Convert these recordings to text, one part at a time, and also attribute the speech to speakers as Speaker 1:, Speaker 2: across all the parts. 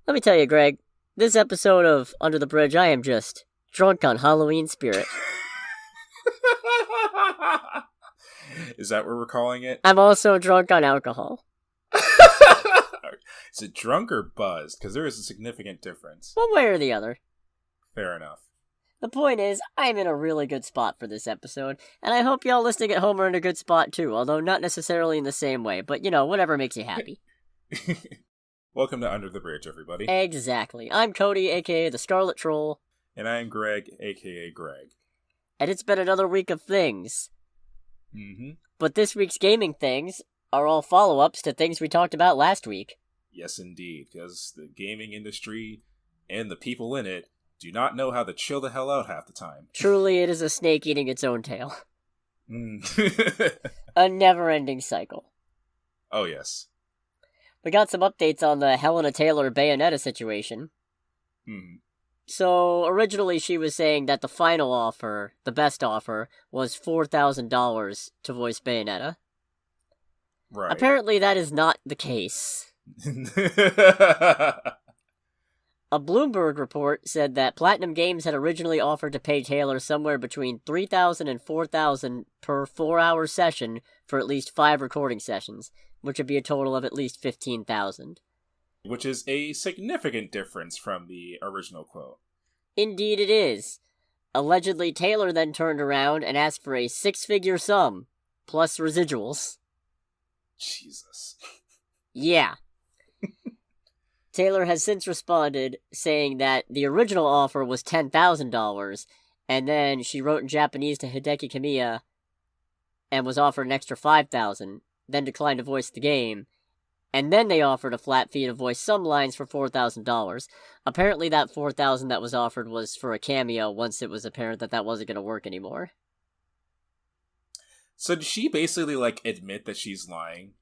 Speaker 1: Let me tell you, Greg, this episode of Under the Bridge, I am just drunk on Halloween spirit.
Speaker 2: Is that what we're calling it?
Speaker 1: I'm also drunk on alcohol.
Speaker 2: Is it drunk or buzzed? Because there is a significant difference.
Speaker 1: One way or the other.
Speaker 2: Fair enough.
Speaker 1: The point is, I'm in a really good spot for this episode, and I hope y'all listening at home are in a good spot too, although not necessarily in the same way, but whatever makes you happy.
Speaker 2: Welcome to Under the Bridge, everybody.
Speaker 1: Exactly. I'm Cody, aka the Scarlet Troll.
Speaker 2: And I'm Greg, aka Greg.
Speaker 1: And it's been another week of things.
Speaker 2: Mm-hmm.
Speaker 1: But this week's gaming things are all follow-ups to things we talked about last week.
Speaker 2: Yes, indeed, because the gaming industry and the people in it do not know how to chill the hell out half the time.
Speaker 1: Truly, it is a snake eating its own tail.
Speaker 2: Mm.
Speaker 1: A never-ending cycle.
Speaker 2: Oh, yes.
Speaker 1: We got some updates on the Hellena Taylor Bayonetta situation.
Speaker 2: Hmm.
Speaker 1: So, originally she was saying that the final offer, the best offer, was $4,000 to voice Bayonetta.
Speaker 2: Right.
Speaker 1: Apparently that is not the case. A Bloomberg report said that Platinum Games had originally offered to pay Taylor somewhere between $3,000 and $4,000 per 4-hour session for at least 5 recording sessions, which would be a total of at least $15,000.
Speaker 2: Which is a significant difference from the original quote.
Speaker 1: Indeed it is. Allegedly, Taylor then turned around and asked for a 6-figure sum, plus residuals.
Speaker 2: Jesus.
Speaker 1: Yeah. Taylor has since responded, saying that the original offer was $10,000, and then she wrote in Japanese to Hideki Kamiya and was offered an extra $5,000, then declined to voice the game, and then they offered a flat fee to voice some lines for $4,000. Apparently that $4,000 that was offered was for a cameo once it was apparent that wasn't going to work anymore.
Speaker 2: So did she basically, admit that she's lying,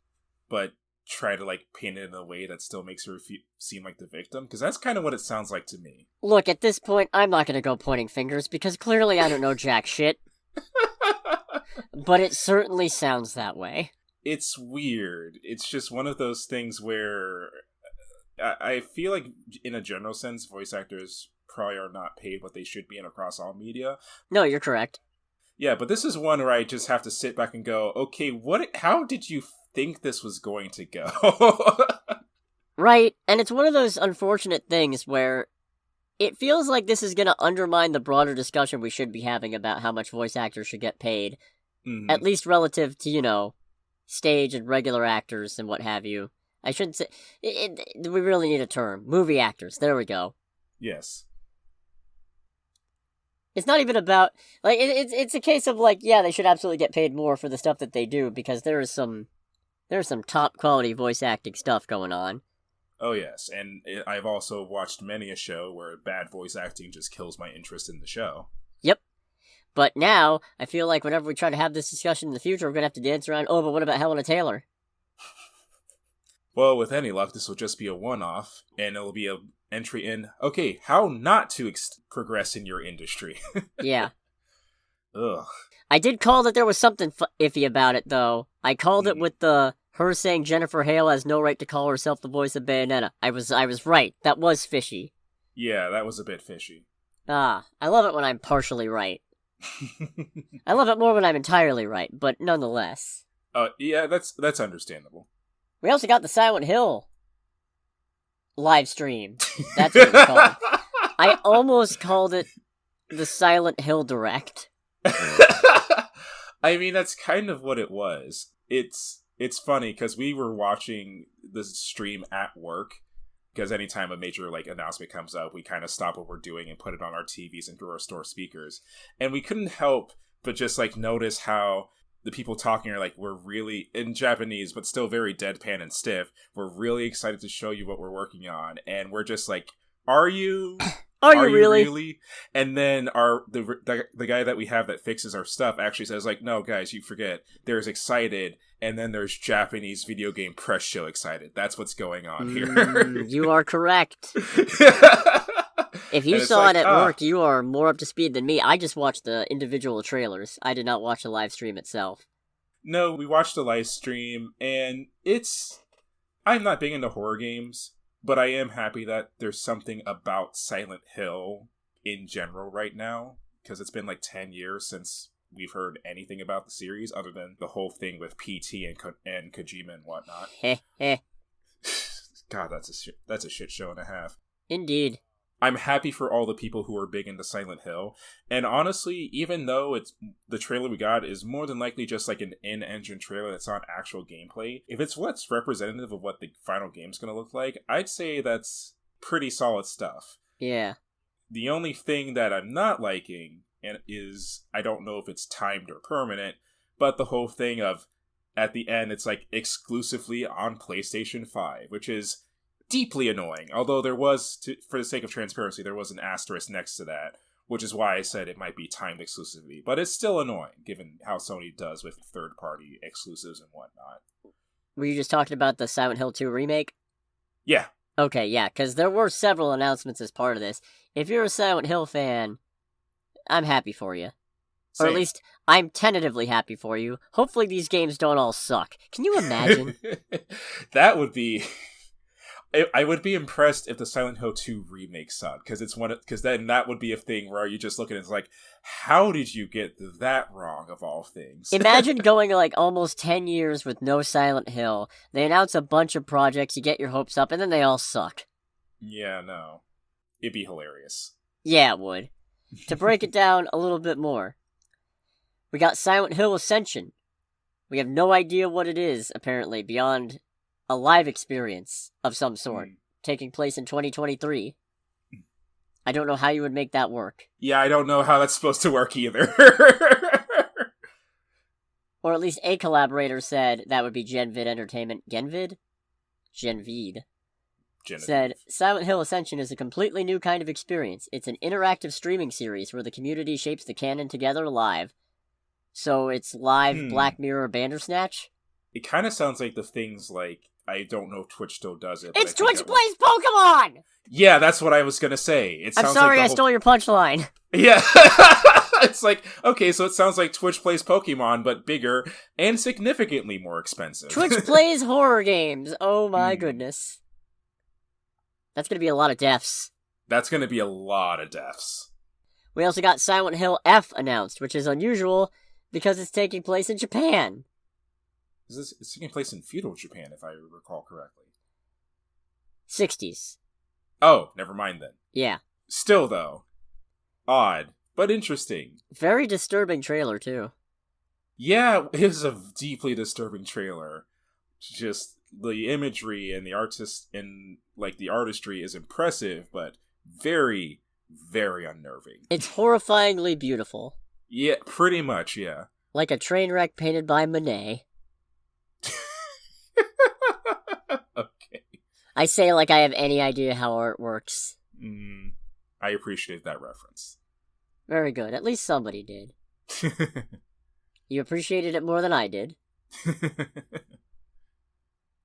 Speaker 2: but try to, paint it in a way that still makes her seem like the victim? Because that's kind of what it sounds like to me.
Speaker 1: Look, at this point, I'm not going to go pointing fingers, because clearly I don't know jack shit. But it certainly sounds that way.
Speaker 2: It's weird. It's just one of those things where I feel like, in a general sense, voice actors probably are not paid what they should be in across all media.
Speaker 1: No, you're correct.
Speaker 2: Yeah, but this is one where I just have to sit back and go, okay, how did you think this was going to go?
Speaker 1: Right, and it's one of those unfortunate things where it feels like this is going to undermine the broader discussion we should be having about how much voice actors should get paid, at least relative to, stage and regular actors and what have you. I shouldn't say... we really need a term. Movie actors, there we go.
Speaker 2: Yes.
Speaker 1: It's not even about... it's a case of, they should absolutely get paid more for the stuff that they do, because there's some top-quality voice acting stuff going on.
Speaker 2: Oh, yes, and I've also watched many a show where bad voice acting just kills my interest in the show.
Speaker 1: Yep. But now, I feel like whenever we try to have this discussion in the future, we're going to have to dance around, but what about Hellena Taylor?
Speaker 2: Well, with any luck, this will just be a one-off, and it'll be an entry in, okay, how not to progress in your industry.
Speaker 1: Yeah.
Speaker 2: Ugh.
Speaker 1: I did call that there was something iffy about it, though. I called it with her saying Jennifer Hale has no right to call herself the voice of Bayonetta. I was right. That was fishy.
Speaker 2: Yeah, that was a bit fishy.
Speaker 1: I love it when I'm partially right. I love it more when I'm entirely right, but nonetheless.
Speaker 2: Yeah, that's understandable.
Speaker 1: We also got the Silent Hill live stream. That's what it's called. I almost called it the Silent Hill Direct.
Speaker 2: I mean, that's kind of what it was. It's funny, because we were watching the stream at work, because anytime a major, announcement comes up, we kind of stop what we're doing and put it on our TVs and through our store speakers. And we couldn't help but just, notice how the people talking are, we're really, in Japanese, but still very deadpan and stiff, we're really excited to show you what we're working on. And we're just are you...
Speaker 1: Are you really?
Speaker 2: And then the guy that we have that fixes our stuff actually says, no, guys, you forget. There's excited, and then there's Japanese video game press show excited. That's what's going on here.
Speaker 1: You are correct. If you saw it at work, you are more up to speed than me. I just watched the individual trailers. I did not watch the live stream itself.
Speaker 2: No, we watched the live stream, and I'm not big into horror games, But I am happy that there's something about Silent Hill in general right now, because it's been like 10 years since we've heard anything about the series other than the whole thing with PT and Kojima and whatnot. God, that's a shit show and a half.
Speaker 1: Indeed.
Speaker 2: I'm happy for all the people who are big into Silent Hill. And honestly, even though the trailer we got is more than likely just like an in-engine trailer that's not actual gameplay, if it's what's representative of what the final game's going to look like, I'd say that's pretty solid stuff.
Speaker 1: Yeah.
Speaker 2: The only thing that I'm not liking is, I don't know if it's timed or permanent, but the whole thing of, at the end, it's like exclusively on PlayStation 5, which is deeply annoying. Although there was, for the sake of transparency, there was an asterisk next to that, which is why I said it might be timed exclusively. But it's still annoying, given how Sony does with third-party exclusives and whatnot.
Speaker 1: Were you just talking about the Silent Hill 2 remake?
Speaker 2: Yeah.
Speaker 1: Okay, yeah, because there were several announcements as part of this. If you're a Silent Hill fan, I'm happy for you.
Speaker 2: Same.
Speaker 1: Or at least, I'm tentatively happy for you. Hopefully these games don't all suck. Can you imagine?
Speaker 2: That would be... I would be impressed if the Silent Hill 2 remake sucked, because then that would be a thing where you just look at it and it's like, how did you get that wrong, of all things?
Speaker 1: Imagine going like almost 10 years with no Silent Hill, they announce a bunch of projects, you get your hopes up, and then they all suck.
Speaker 2: Yeah, no. It'd be hilarious.
Speaker 1: Yeah, it would. To break it down a little bit more, we got Silent Hill Ascension. We have no idea what it is, apparently, beyond a live experience of some sort, taking place in 2023. I don't know how you would make that work.
Speaker 2: Yeah, I don't know how that's supposed to work either.
Speaker 1: Or at least a collaborator said that would be Genvid Entertainment. Genvid? Genevieve. Said, Silent Hill Ascension is a completely new kind of experience. It's an interactive streaming series where the community shapes the canon together live. So it's live Black Mirror Bandersnatch?
Speaker 2: It kind of sounds like the things like, I don't know if Twitch still does it.
Speaker 1: It's Twitch Plays Pokemon!
Speaker 2: Yeah, that's what I was gonna say.
Speaker 1: I'm sorry I stole your punchline.
Speaker 2: Yeah. It's like, okay, so it sounds like Twitch Plays Pokemon, but bigger and significantly more expensive.
Speaker 1: Twitch plays horror games. Oh my goodness. That's gonna be a lot of deaths.
Speaker 2: That's gonna be a lot of deaths.
Speaker 1: We also got Silent Hill F announced, which is unusual because it's taking place in Japan.
Speaker 2: It's taking place in feudal Japan, if I recall correctly.
Speaker 1: 60s.
Speaker 2: Oh, never mind then.
Speaker 1: Yeah.
Speaker 2: Still, though, odd, but interesting.
Speaker 1: Very disturbing trailer, too.
Speaker 2: Yeah, it is a deeply disturbing trailer. Just the imagery and the the artistry is impressive, but very, very unnerving.
Speaker 1: It's horrifyingly beautiful.
Speaker 2: Yeah, pretty much, yeah.
Speaker 1: Like a train wreck painted by Monet.
Speaker 2: Okay.
Speaker 1: I say like I have any idea how art works.
Speaker 2: I appreciate that reference.
Speaker 1: Very good. At least somebody did. You appreciated it more than I did.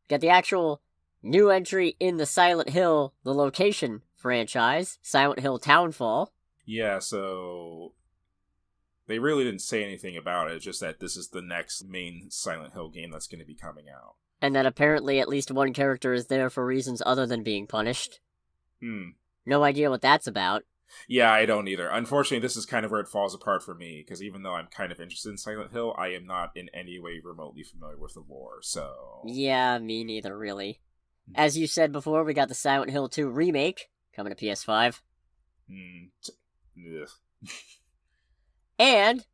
Speaker 1: Got the actual new entry in the Silent Hill, the location franchise, Silent Hill Townfall.
Speaker 2: Yeah, so they really didn't say anything about it, just that this is the next main Silent Hill game that's going to be coming out.
Speaker 1: And that apparently at least one character is there for reasons other than being punished. No idea what that's about.
Speaker 2: Yeah, I don't either. Unfortunately, this is kind of where it falls apart for me, because even though I'm kind of interested in Silent Hill, I am not in any way remotely familiar with the lore, so...
Speaker 1: Yeah, me neither, really. As you said before, we got the Silent Hill 2 remake, coming to PS5. And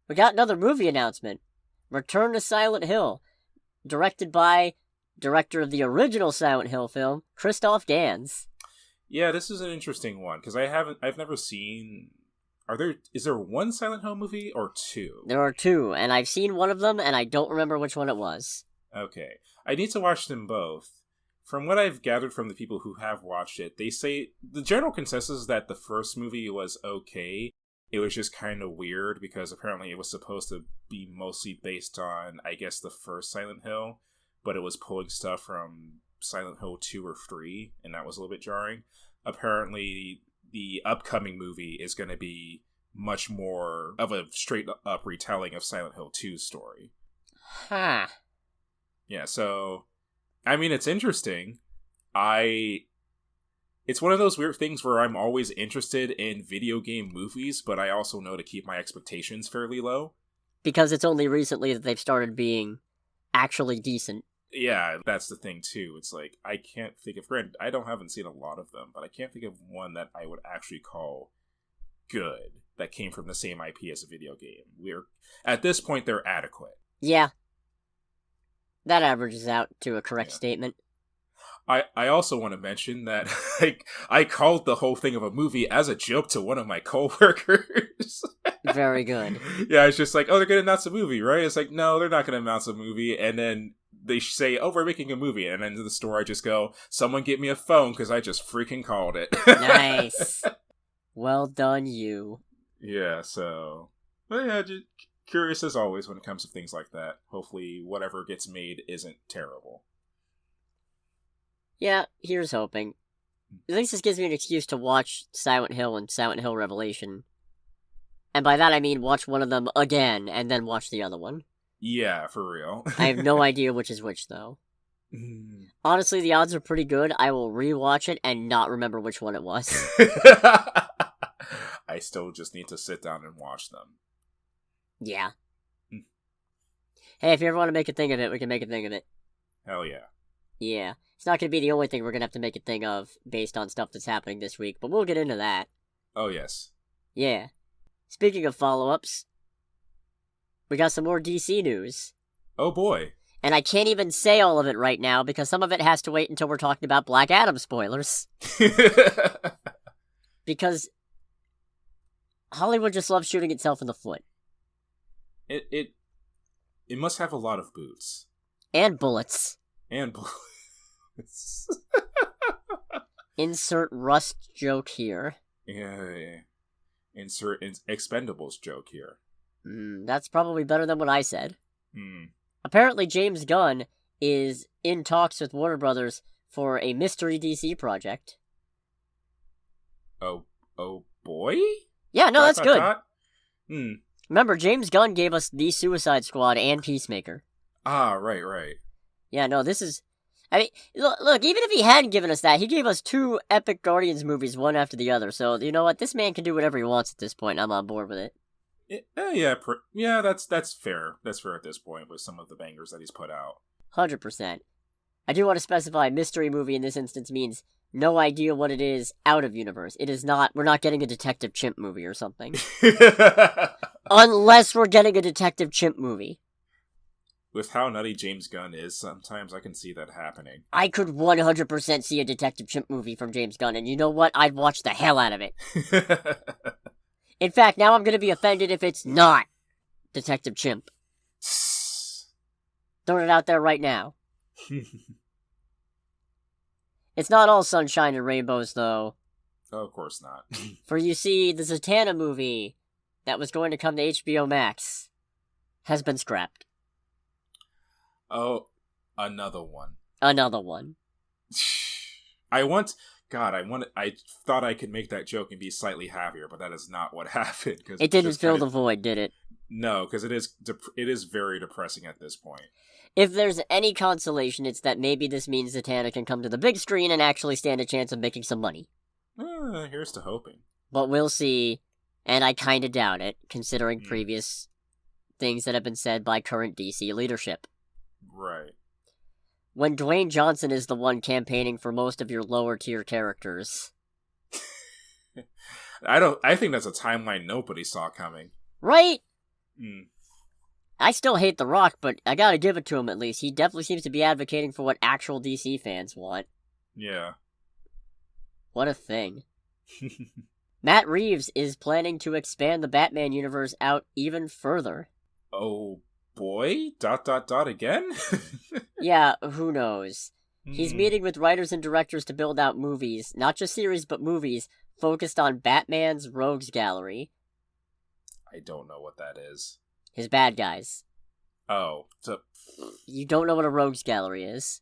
Speaker 1: we got another movie announcement. Return to Silent Hill. Directed by director of the original Silent Hill film, Christoph Gans.
Speaker 2: Yeah, this is an interesting one, because I've never seen... Is there one Silent Hill movie, or two?
Speaker 1: There are two, and I've seen one of them, and I don't remember which one it was.
Speaker 2: Okay. I need to watch them both. From what I've gathered from the people who have watched it, they say the general consensus is that the first movie was okay. It was just kind of weird, because apparently it was supposed to be mostly based on, I guess, the first Silent Hill, but it was pulling stuff from Silent Hill 2 or 3, and that was a little bit jarring. Apparently, the upcoming movie is going to be much more of a straight-up retelling of Silent Hill 2's story.
Speaker 1: Huh.
Speaker 2: Yeah, so... I mean, it's interesting. It's one of those weird things where I'm always interested in video game movies, but I also know to keep my expectations fairly low.
Speaker 1: Because it's only recently that they've started being actually decent.
Speaker 2: Yeah, that's the thing, too. It's like, I can't think of... Granted, haven't seen a lot of them, but I can't think of one that I would actually call good that came from the same IP as a video game. At this point, they're adequate.
Speaker 1: Yeah. That averages out to a correct statement.
Speaker 2: I also want to mention that I called the whole thing of a movie as a joke to one of my coworkers.
Speaker 1: Very good.
Speaker 2: Yeah, it's just like, oh, they're going to announce a movie, right? It's like, no, they're not going to announce a movie. And then they say, oh, we're making a movie. And then to the store, I just go, someone get me a phone because I just freaking called it.
Speaker 1: Nice. Well done, you.
Speaker 2: Yeah, so... But yeah, just curious as always when it comes to things like that. Hopefully whatever gets made isn't terrible.
Speaker 1: Yeah, here's hoping. At least this gives me an excuse to watch Silent Hill and Silent Hill Revelation. And by that I mean watch one of them again, and then watch the other one.
Speaker 2: Yeah, for real.
Speaker 1: I have no idea which is which, though. Honestly, the odds are pretty good. I will rewatch it and not remember which one it was.
Speaker 2: I still just need to sit down and watch them.
Speaker 1: Yeah. Hey, if you ever want to make a thing of it, we can make a thing of it.
Speaker 2: Hell yeah.
Speaker 1: Yeah. It's not going to be the only thing we're going to have to make a thing of based on stuff that's happening this week, but we'll get into that.
Speaker 2: Oh, yes.
Speaker 1: Yeah. Speaking of follow-ups, we got some more DC news.
Speaker 2: Oh, boy.
Speaker 1: And I can't even say all of it right now because some of it has to wait until we're talking about Black Adam spoilers. Because Hollywood just loves shooting itself in the foot.
Speaker 2: It must have a lot of boots.
Speaker 1: And bullets.
Speaker 2: And bullets.
Speaker 1: Insert Rust joke here.
Speaker 2: Yeah. Insert Expendables joke here.
Speaker 1: That's probably better than what I said.
Speaker 2: Hmm.
Speaker 1: Apparently James Gunn is in talks with Warner Brothers for a mystery DC project.
Speaker 2: Oh boy?
Speaker 1: Yeah, no, that's good.
Speaker 2: Hmm.
Speaker 1: Remember, James Gunn gave us The Suicide Squad and Peacemaker.
Speaker 2: Ah, right.
Speaker 1: Yeah, no, this is... I mean, look, even if he hadn't given us that, he gave us 2 epic Guardians movies, one after the other, so, you know what, this man can do whatever he wants at this point, I'm on board with it.
Speaker 2: Yeah, that's fair. That's fair at this point, with some of the bangers that he's put out.
Speaker 1: 100%. I do want to specify mystery movie in this instance means no idea what it is out of universe. It is not, we're not getting a Detective Chimp movie or something. Unless we're getting a Detective Chimp movie.
Speaker 2: With how nutty James Gunn is, sometimes I can see that happening.
Speaker 1: I could 100% see a Detective Chimp movie from James Gunn, and you know what? I'd watch the hell out of it. In fact, now I'm going to be offended if it's not Detective Chimp. Throwing it out there right now. It's not all sunshine and rainbows, though.
Speaker 2: Oh, of course not.
Speaker 1: For you see, the Zatanna movie that was going to come to HBO Max has been scrapped.
Speaker 2: Oh, another one.
Speaker 1: Another one.
Speaker 2: I thought I could make that joke and be slightly happier, but that is not what happened.
Speaker 1: It didn't fill the void, did it?
Speaker 2: No, because it is very depressing at this point.
Speaker 1: If there's any consolation, it's that maybe this means Zatanna can come to the big screen and actually stand a chance of making some money.
Speaker 2: Here's to hoping.
Speaker 1: But we'll see, and I kinda doubt it, considering previous things that have been said by current DC leadership.
Speaker 2: Right.
Speaker 1: When Dwayne Johnson is the one campaigning for most of your lower tier characters.
Speaker 2: I think that's a timeline nobody saw coming.
Speaker 1: Right? I still hate The Rock, but I gotta give it to him at least. He definitely seems to be advocating for what actual DC fans want.
Speaker 2: Yeah.
Speaker 1: What a thing. Matt Reeves is planning to expand the Batman universe out even further.
Speaker 2: Oh boy? ... again?
Speaker 1: Yeah, who knows? He's meeting with writers and directors to build out movies, not just series, but movies, focused on Batman's Rogues Gallery.
Speaker 2: I don't know what that is.
Speaker 1: His bad guys.
Speaker 2: Oh, so...
Speaker 1: You don't know what a Rogues Gallery is?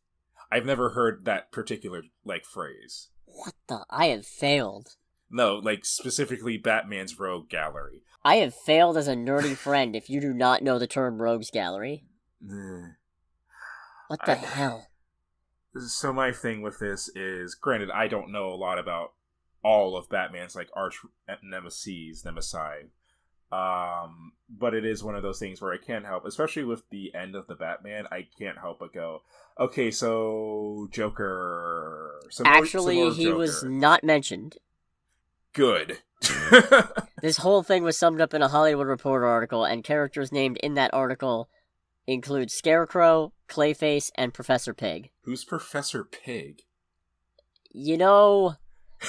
Speaker 2: I've never heard that particular, phrase.
Speaker 1: What the... I have failed.
Speaker 2: No, specifically Batman's Rogue Gallery.
Speaker 1: I have failed as a nerdy friend if you do not know the term Rogues Gallery. What the hell?
Speaker 2: So my thing with this is, granted, I don't know a lot about all of Batman's like arch nemesis, but it is one of those things where I can't help, especially with the end of the Batman, I can't help but go, okay, so Joker.
Speaker 1: Actually, he
Speaker 2: Joker.
Speaker 1: was not mentioned.
Speaker 2: Good.
Speaker 1: This whole thing was summed up in a Hollywood Reporter article, and characters named in that article include Scarecrow, Clayface, and Professor Pig.
Speaker 2: Who's Professor Pig?
Speaker 1: You know,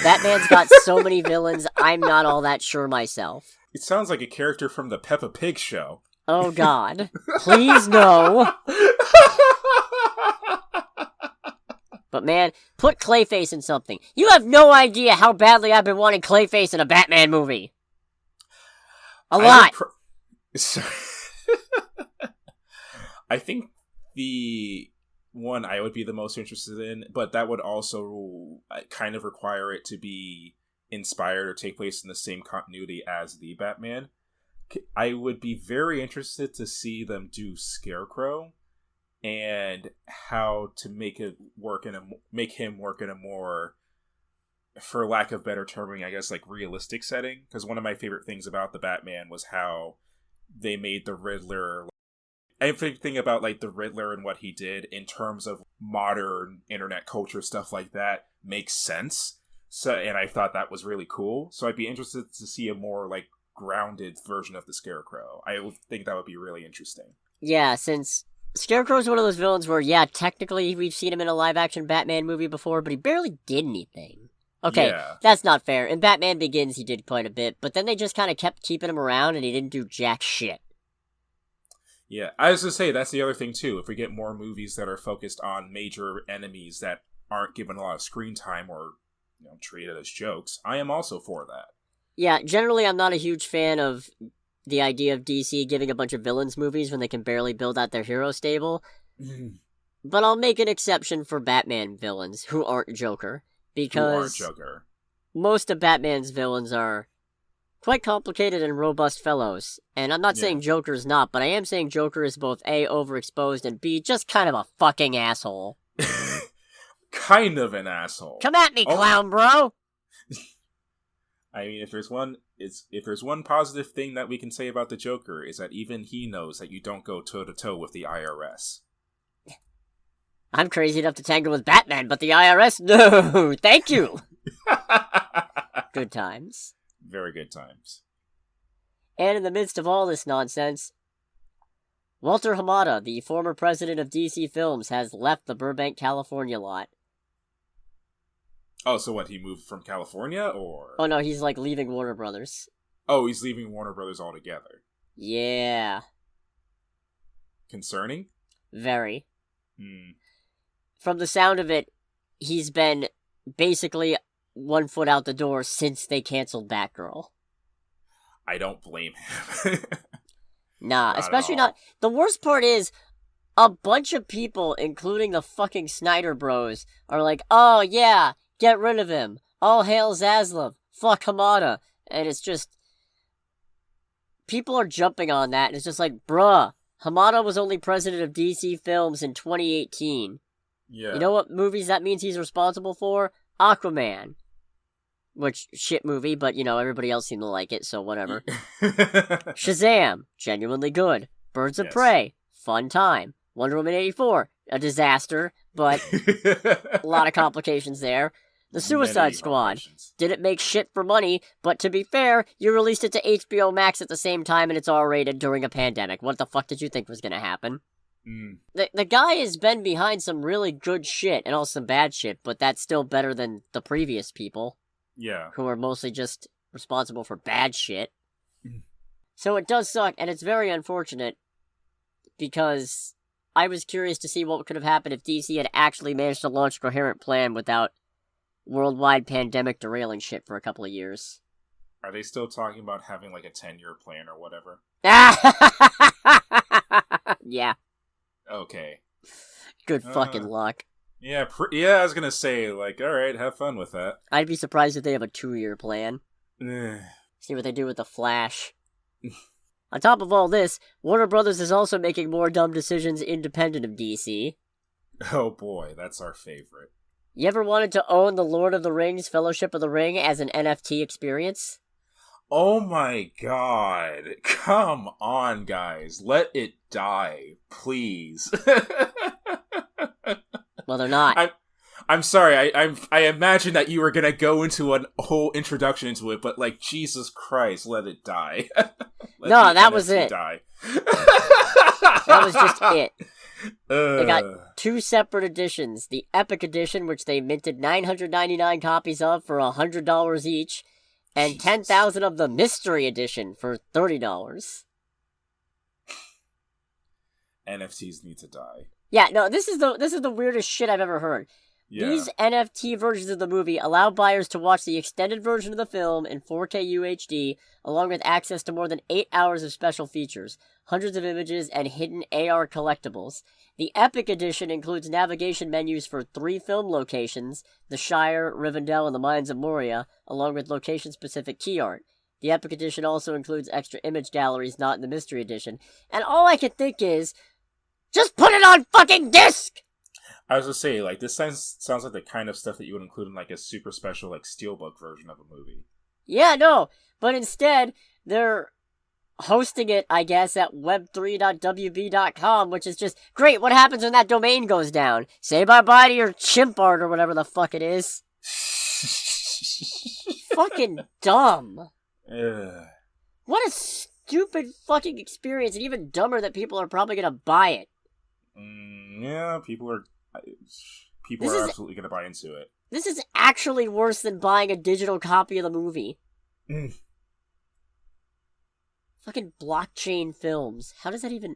Speaker 1: Batman's got so many villains, I'm not all that sure myself.
Speaker 2: It sounds like a character from the Peppa Pig show.
Speaker 1: Oh god. Please no. But man, put Clayface in something. You have no idea how badly I've been wanting Clayface in a Batman movie. A lot.
Speaker 2: I think the one I would be the most interested in, but that would also kind of require it to be inspired or take place in the same continuity as the Batman. I would be very interested to see them do Scarecrow and how to make him work in a more, for lack of better terming, I guess, like realistic setting. Because one of my favorite things about the Batman was how they made the Riddler. Everything about like the Riddler and what he did in terms of modern internet culture stuff like that makes sense. So, and I thought that was really cool. So I'd be interested to see a more like grounded version of the Scarecrow. I think that would be really interesting.
Speaker 1: Yeah, since Scarecrow's one of those villains where, yeah, technically we've seen him in a live-action Batman movie before, but he barely did anything. Okay, yeah. That's not fair. In Batman Begins, he did quite a bit, but then they just kind of kept keeping him around, and he didn't do jack shit.
Speaker 2: Yeah, I was going to say, that's the other thing, too. If we get more movies that are focused on major enemies that aren't given a lot of screen time or, treated as jokes, I am also for that. Yeah,
Speaker 1: generally I'm not a huge fan of the idea of DC giving a bunch of villains movies when they can barely build out their hero stable. But I'll make an exception for Batman villains who aren't Joker, because most of Batman's villains are quite complicated and robust fellows. And I'm not saying Joker's not, but I am saying Joker is both A, overexposed, and B, just kind of a fucking asshole.
Speaker 2: Kind of an asshole.
Speaker 1: Come at me, clown bro!
Speaker 2: I mean, if there's one positive thing that we can say about the Joker, is that even he knows that you don't go toe-to-toe with the IRS.
Speaker 1: I'm crazy enough to tangle with Batman, but the IRS? No! Thank you! Good times.
Speaker 2: Very good times.
Speaker 1: And in the midst of all this nonsense, Walter Hamada, the former president of DC Films, has left the Burbank, California lot.
Speaker 2: Oh, so what, he moved from California, or...?
Speaker 1: Oh no, he's leaving Warner Brothers.
Speaker 2: Oh, he's leaving Warner Brothers altogether.
Speaker 1: Yeah.
Speaker 2: Concerning?
Speaker 1: Very. From the sound of it, he's been basically 1 foot out the door since they canceled Batgirl.
Speaker 2: I don't blame him.
Speaker 1: Nah, especially not... The worst part is, a bunch of people, including the fucking Snyder Bros, are like, oh yeah, get rid of him. All hail Zaslav. Fuck Hamada. And it's just... People are jumping on that, and it's just like, bruh, Hamada was only president of DC Films in 2018.
Speaker 2: Yeah.
Speaker 1: You know what movies that means he's responsible for? Aquaman. Which, shit movie, but, everybody else seemed to like it, so whatever. Shazam. Genuinely good. Birds of Prey. Fun time. Wonder Woman 84. A disaster, but a lot of complications there. The Suicide Squad. Didn't make shit for money, but to be fair, you released it to HBO Max at the same time and it's R-rated during a pandemic. What the fuck did you think was gonna happen? The guy has been behind some really good shit and also some bad shit, but that's still better than the previous people.
Speaker 2: Yeah.
Speaker 1: Who are mostly just responsible for bad shit. So it does suck, and it's very unfortunate, because I was curious to see what could have happened if DC had actually managed to launch a coherent plan without worldwide pandemic derailing shit for a couple of years.
Speaker 2: Are they still talking about having a 10-year plan or whatever?
Speaker 1: Yeah.
Speaker 2: Okay.
Speaker 1: Good fucking luck.
Speaker 2: Yeah, I was gonna say, alright, have fun with that.
Speaker 1: I'd be surprised if they have a 2-year plan. See what they do with the Flash. On top of all this, Warner Brothers is also making more dumb decisions independent of DC.
Speaker 2: Oh boy, that's our favorite.
Speaker 1: You ever wanted to own the Lord of the Rings Fellowship of the Ring as an NFT experience?
Speaker 2: Oh my god. Come on, guys. Let it die, please.
Speaker 1: Well, they're not.
Speaker 2: I'm sorry. I imagine that you were gonna go into a whole introduction into it, but like Jesus Christ, let it die.
Speaker 1: No, that was it.
Speaker 2: Die.
Speaker 1: That was just it. They got
Speaker 2: Ugh.
Speaker 1: 2 separate editions. The Epic Edition, which they minted 999 copies of for $100 each, and
Speaker 2: Jesus.
Speaker 1: 10,000 of the Mystery Edition for $30.
Speaker 2: NFTs need to die.
Speaker 1: Yeah, no, this is the weirdest shit I've ever heard.
Speaker 2: Yeah.
Speaker 1: These NFT versions of the movie allow buyers to watch the extended version of the film in 4K UHD, along with access to more than 8 hours of special features, hundreds of images, and hidden AR collectibles. The Epic Edition includes navigation menus for 3 film locations, the Shire, Rivendell, and the Mines of Moria, along with location-specific key art. The Epic Edition also includes extra image galleries not in the Mystery Edition. And all I can think is, just put it on fucking disc!
Speaker 2: I was gonna say, like, this sounds like the kind of stuff that you would include in, like, a super special, like, steelbook version of a movie.
Speaker 1: Yeah, no, but instead, they're hosting it, I guess, at web3.wb.com, which is just, great, what happens when that domain goes down? Say bye-bye to your chimp art or whatever the fuck it is. Fucking dumb.
Speaker 2: Ugh.
Speaker 1: What a stupid fucking experience, and even dumber that people are probably gonna buy it.
Speaker 2: Yeah, people are absolutely gonna buy into it.
Speaker 1: This is actually worse than buying a digital copy of the movie. Fucking blockchain films. How does that even...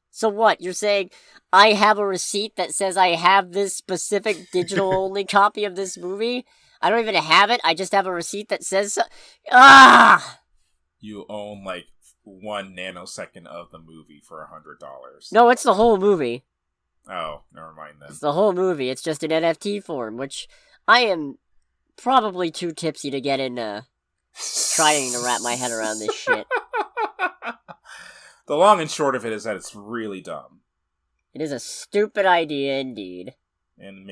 Speaker 1: So what, you're saying I have a receipt that says I have this specific digital-only copy of this movie? I don't even have it, I just have a receipt that says so... Ah!
Speaker 2: You own, like, 1 nanosecond of the movie for $100.
Speaker 1: No, it's the whole movie.
Speaker 2: Oh, never mind then.
Speaker 1: It's the whole movie, it's just in NFT form, which I am probably too tipsy to get into trying to wrap my head around this shit.
Speaker 2: The long and short of it is that it's really dumb.
Speaker 1: It is a stupid idea indeed.
Speaker 2: And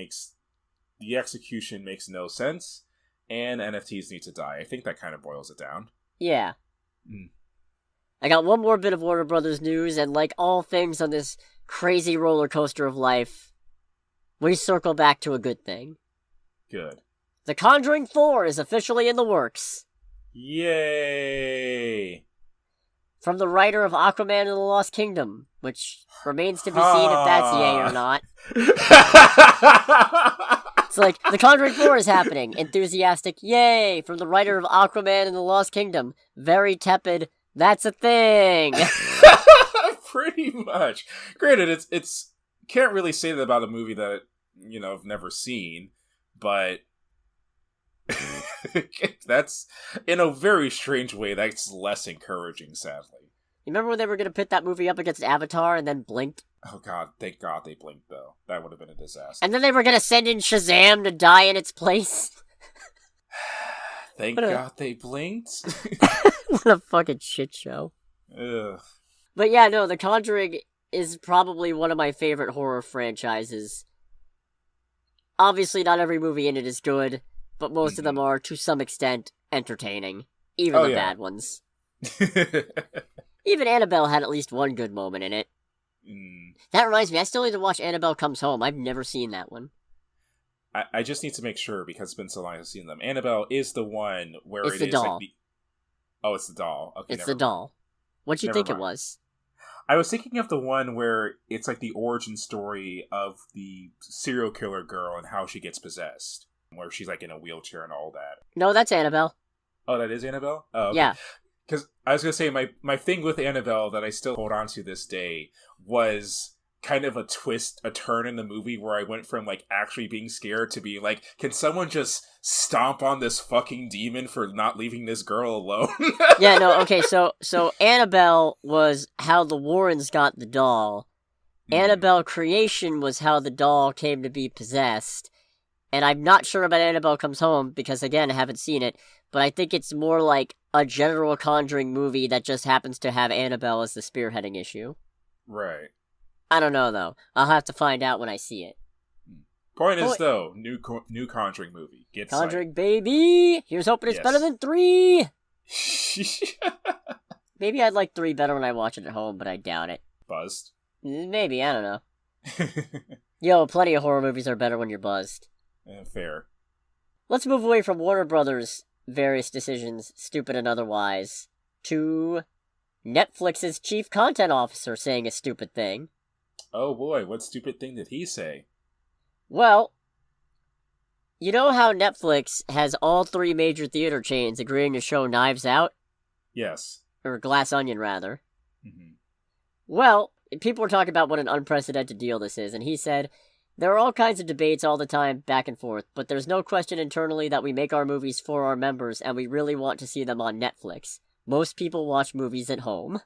Speaker 2: the execution makes no sense, and NFTs need to die. I think that kind of boils it down.
Speaker 1: Yeah. I got one more bit of Warner Brothers news, and like all things on this crazy roller coaster of life, we circle back to a good thing.
Speaker 2: Good.
Speaker 1: The Conjuring 4 is officially in the works.
Speaker 2: Yay!
Speaker 1: From the writer of Aquaman and the Lost Kingdom, which remains to be seen if that's yay or not. It's like, The Conjuring 4 is happening. Enthusiastic, yay! From the writer of Aquaman and the Lost Kingdom. Very tepid, that's a thing!
Speaker 2: Pretty much. Granted, it's can't really say that about a movie that, I've never seen, but that's, in a very strange way, that's less encouraging, sadly.
Speaker 1: You remember when they were going to pit that movie up against Avatar and then blinked?
Speaker 2: Oh god, thank god they blinked, though. That would have been a disaster.
Speaker 1: And then they were going to send in Shazam to die in its place?
Speaker 2: Thank god they blinked?
Speaker 1: What a fucking shit show.
Speaker 2: Ugh.
Speaker 1: But yeah, no, The Conjuring is probably one of my favorite horror franchises. Obviously, not every movie in it is good, but most of them are, to some extent, entertaining. Even the bad ones. Even Annabelle had at least one good moment in it. That reminds me, I still need to watch Annabelle Comes Home. I've never seen that one.
Speaker 2: I just need to make sure, because it's been so long I've seen them. Annabelle is the one where
Speaker 1: it's the doll.
Speaker 2: Like Oh, it's the doll. Okay,
Speaker 1: it's the doll. What'd you think it was?
Speaker 2: I was thinking of the one where it's like the origin story of the serial killer girl and how she gets possessed. Where she's like in a wheelchair and all that.
Speaker 1: No, that's Annabelle.
Speaker 2: Oh, that is Annabelle? Oh, okay.
Speaker 1: Yeah.
Speaker 2: Because I was going to say, my thing with Annabelle that I still hold on to this day was kind of a turn in the movie where I went from like actually being scared to being like, can someone just stomp on this fucking demon for not leaving this girl alone?
Speaker 1: Yeah, no, okay, so Annabelle was how the Warrens got the doll. Annabelle Creation was how the doll came to be possessed. And I'm not sure about Annabelle Comes Home, because again, I haven't seen it, but I think it's more like a general Conjuring movie that just happens to have Annabelle as the spearheading issue.
Speaker 2: Right.
Speaker 1: I don't know, though. I'll have to find out when I see it.
Speaker 2: Point is, though, new Conjuring movie. Get
Speaker 1: Conjuring, baby! Here's hoping it's better than 3! Maybe I'd like 3 better when I watch it at home, but I doubt it.
Speaker 2: Buzzed?
Speaker 1: Maybe, I don't know. Yo, plenty of horror movies are better when you're buzzed.
Speaker 2: Fair.
Speaker 1: Let's move away from Warner Brothers' various decisions, stupid and otherwise, to Netflix's chief content officer saying a stupid thing.
Speaker 2: Oh boy, what stupid thing did he say?
Speaker 1: Well, you know how Netflix has all 3 major theater chains agreeing to show Knives Out?
Speaker 2: Yes.
Speaker 1: Or Glass Onion, rather.
Speaker 2: Mm-hmm.
Speaker 1: Well, people were talking about what an unprecedented deal this is, and he said, there are all kinds of debates all the time, back and forth, but there's no question internally that we make our movies for our members, and we really want to see them on Netflix. Most people watch movies at home.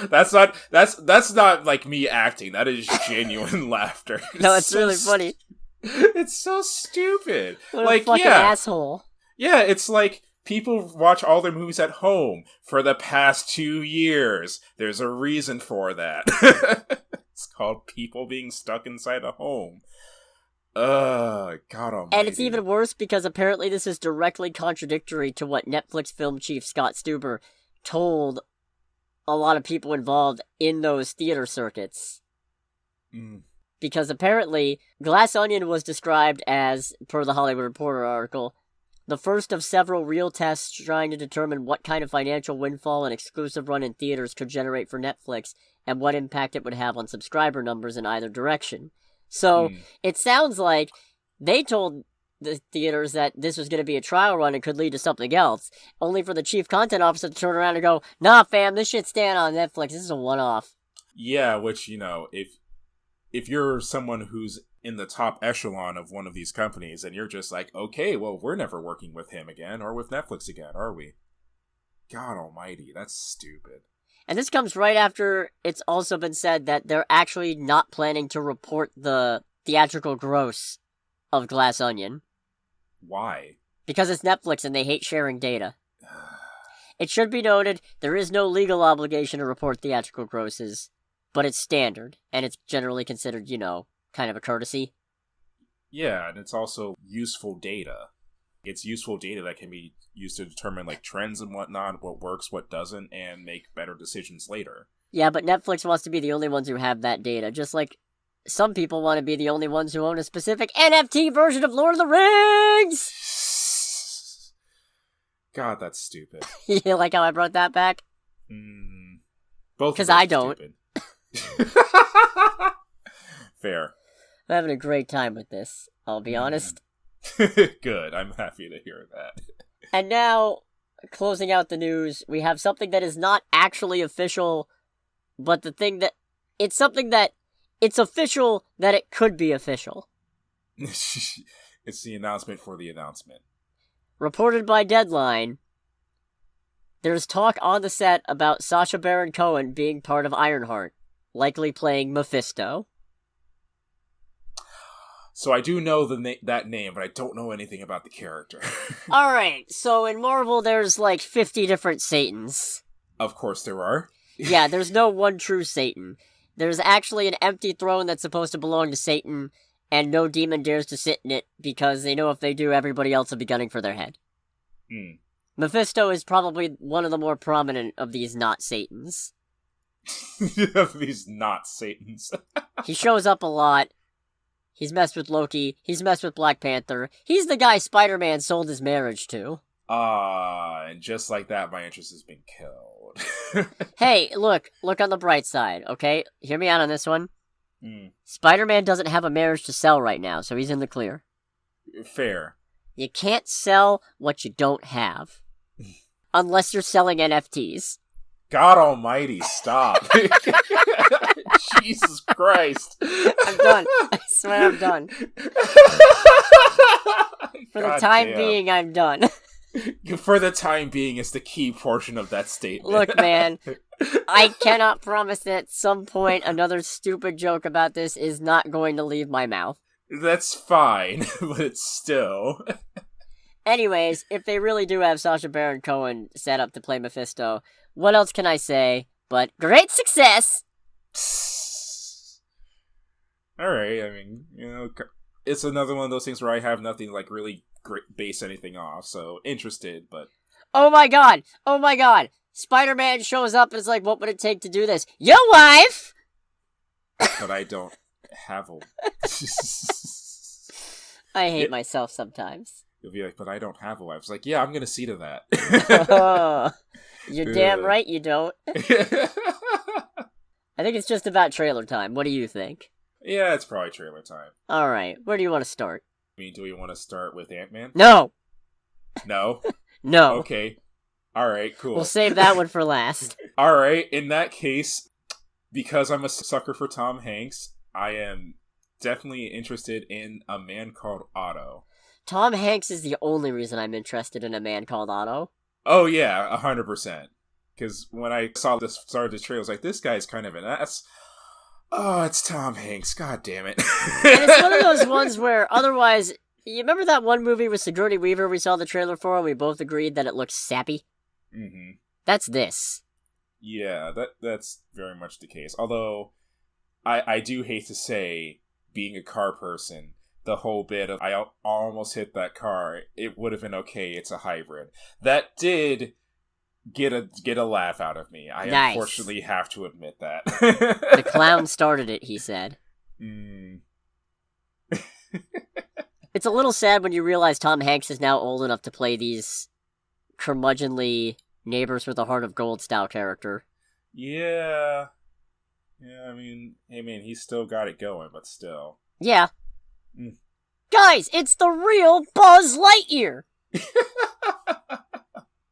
Speaker 1: That's not like me acting. That is genuine laughter. No, it's so really funny.
Speaker 2: It's so stupid.
Speaker 1: What like, a fucking asshole.
Speaker 2: Yeah, it's like people watch all their movies at home for the past 2 years. There's a reason for that. It's called people being stuck inside a home. God almighty.
Speaker 1: And it's even worse because apparently this is directly contradictory to what Netflix film chief Scott Stuber told a lot of people involved in those theater circuits. Because apparently, Glass Onion was described as, per the Hollywood Reporter article, the first of several real tests trying to determine what kind of financial windfall an exclusive run in theaters could generate for Netflix and what impact it would have on subscriber numbers in either direction. So, it sounds like they told the theaters that this was going to be a trial run and could lead to something else, only for the chief content officer to turn around and go, nah fam, this shit's staying on Netflix, this is a one-off.
Speaker 2: Yeah, which, you know, if you're someone who's in the top echelon of one of these companies, and you're just like, okay, well, we're never working with him again, or with Netflix again, are we? God almighty, that's stupid.
Speaker 1: And this comes right after it's also been said that they're actually not planning to report the theatrical gross of Glass Onion.
Speaker 2: Why?
Speaker 1: Because it's Netflix and they hate sharing data. It should be noted, there is no legal obligation to report theatrical grosses, but it's standard, and it's generally considered, you know, kind of a courtesy.
Speaker 2: Yeah, and it's also useful data. It's useful data that can be used to determine, like, trends and whatnot, what works, what doesn't, and make better decisions later.
Speaker 1: Yeah, but Netflix wants to be the only ones who have that data, just like some people want to be the only ones who own a specific NFT version of Lord of the Rings!
Speaker 2: God, that's stupid.
Speaker 1: You like how I brought that back?
Speaker 2: Both
Speaker 1: because I don't.
Speaker 2: Fair.
Speaker 1: I'm having a great time with this, I'll be honest.
Speaker 2: Good, I'm happy to hear that.
Speaker 1: And now, closing out the news, we have something that is not actually official, but the thing that... It's something that... It's official that it could be official.
Speaker 2: It's the announcement for the announcement.
Speaker 1: Reported by Deadline, there's talk on the set about Sacha Baron Cohen being part of Ironheart, likely playing Mephisto.
Speaker 2: So I do know that name, but I don't know anything about the character.
Speaker 1: Alright, so in Marvel there's like 50 different Satans.
Speaker 2: Of course there are.
Speaker 1: Yeah, there's no one true Satan. There's actually an empty throne that's supposed to belong to Satan, and no demon dares to sit in it, because they know if they do, everybody else will be gunning for their head. Mephisto is probably one of the more prominent of these not Satans.
Speaker 2: These not Satans.
Speaker 1: He shows up a lot. He's messed with Loki. He's messed with Black Panther. He's the guy Spider-Man sold his marriage to.
Speaker 2: And just like that, my interest has been killed.
Speaker 1: Hey, look on the bright side, okay? Hear me out on this one. Spider-Man doesn't have a marriage to sell right now, so he's in the clear.
Speaker 2: Fair.
Speaker 1: You can't sell what you don't have. Unless you're selling NFTs.
Speaker 2: God almighty, stop. Jesus Christ.
Speaker 1: I'm done. I swear I'm done. For the time being, I'm done.
Speaker 2: For the time being is the key portion of that statement.
Speaker 1: Look, man, I cannot promise that at some point another stupid joke about this is not going to leave my mouth.
Speaker 2: That's fine, but it's still...
Speaker 1: Anyways, if they really do have Sacha Baron Cohen set up to play Mephisto, what else can I say but great success?
Speaker 2: Alright, I mean, it's another one of those things where I have nothing, like, really base anything off, so interested, but...
Speaker 1: Oh my god! Spider-Man shows up and is like, what would it take to do this? Your wife!
Speaker 2: But I don't have a...
Speaker 1: I hate myself sometimes.
Speaker 2: You'll be like, but I don't have a wife. It's like, yeah, I'm gonna see to that.
Speaker 1: You're damn right you don't. I think it's just about trailer time. What do you think?
Speaker 2: Yeah, it's probably trailer time.
Speaker 1: Alright, where do you want to start?
Speaker 2: I mean, do we want to start with Ant-Man?
Speaker 1: No!
Speaker 2: No?
Speaker 1: No.
Speaker 2: Okay. Alright, cool.
Speaker 1: We'll save that one for last.
Speaker 2: Alright, in that case, because I'm a sucker for Tom Hanks, I am definitely interested in A Man Called Otto.
Speaker 1: Tom Hanks is the only reason I'm interested in A Man Called Otto.
Speaker 2: Oh yeah, 100%. Because when I saw this started the trailer, I was like, this guy's kind of an ass. Oh, it's Tom Hanks. God damn it.
Speaker 1: And it's one of those ones where otherwise... You remember that one movie with Sigourney Weaver we saw the trailer for and we both agreed that it looked sappy?
Speaker 2: Mm-hmm.
Speaker 1: That's this.
Speaker 2: Yeah, that's very much the case. Although, I do hate to say, being a car person, the whole bit of, I almost hit that car, it would have been okay, it's a hybrid. That did get a laugh out of me. I
Speaker 1: Nice.
Speaker 2: Unfortunately have to admit that.
Speaker 1: The clown started it, he said. It's a little sad when you realize Tom Hanks is now old enough to play these curmudgeonly neighbors with a heart of gold style character.
Speaker 2: Yeah. Yeah, I mean, hey man, he's still got it going, but still.
Speaker 1: Yeah. Guys, it's the real Buzz Lightyear! I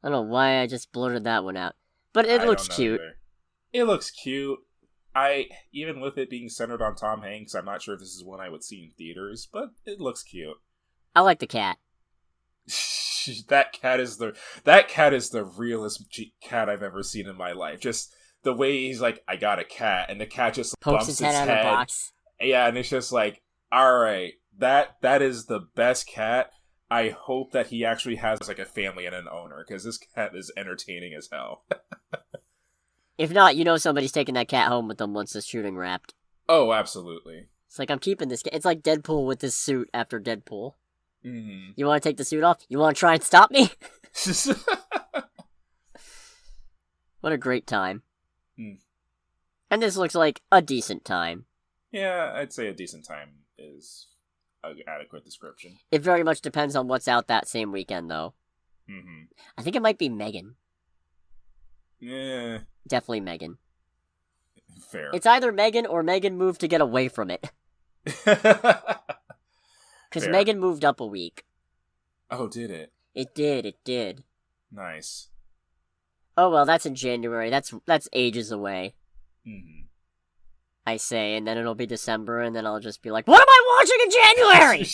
Speaker 1: don't know why I just blurted that one out. But it looks cute.
Speaker 2: Either. It looks cute. Even with it being centered on Tom Hanks, I'm not sure if this is one I would see in theaters, but it looks cute.
Speaker 1: I like the cat.
Speaker 2: That cat is the realest cat I've ever seen in my life. Just the way he's like, I got a cat, and the cat just
Speaker 1: Pokes
Speaker 2: bumps
Speaker 1: his head out of the box.
Speaker 2: Yeah, and it's just like, alright, that is the best cat. I hope that he actually has like a family and an owner, because this cat is entertaining as hell.
Speaker 1: If not, somebody's taking that cat home with them once the shooting wrapped.
Speaker 2: Oh, absolutely.
Speaker 1: It's like, I'm keeping this cat. It's like Deadpool with his suit after Deadpool.
Speaker 2: Mm-hmm.
Speaker 1: You want to take the suit off? You want to try and stop me? What a great time. And this looks like a decent time.
Speaker 2: Yeah, I'd say a decent time is an adequate description.
Speaker 1: It very much depends on what's out that same weekend, though.
Speaker 2: Mm-hmm.
Speaker 1: I think it might be Megan.
Speaker 2: Yeah.
Speaker 1: Definitely Megan.
Speaker 2: Fair.
Speaker 1: It's either Megan or Megan moved to get away from it. Because Megan moved up a week.
Speaker 2: Oh, did it?
Speaker 1: It did.
Speaker 2: Nice.
Speaker 1: Oh well, that's in January. That's ages away.
Speaker 2: Mm-hmm.
Speaker 1: I say, and then it'll be December, and then I'll just be like, what am I watching in January?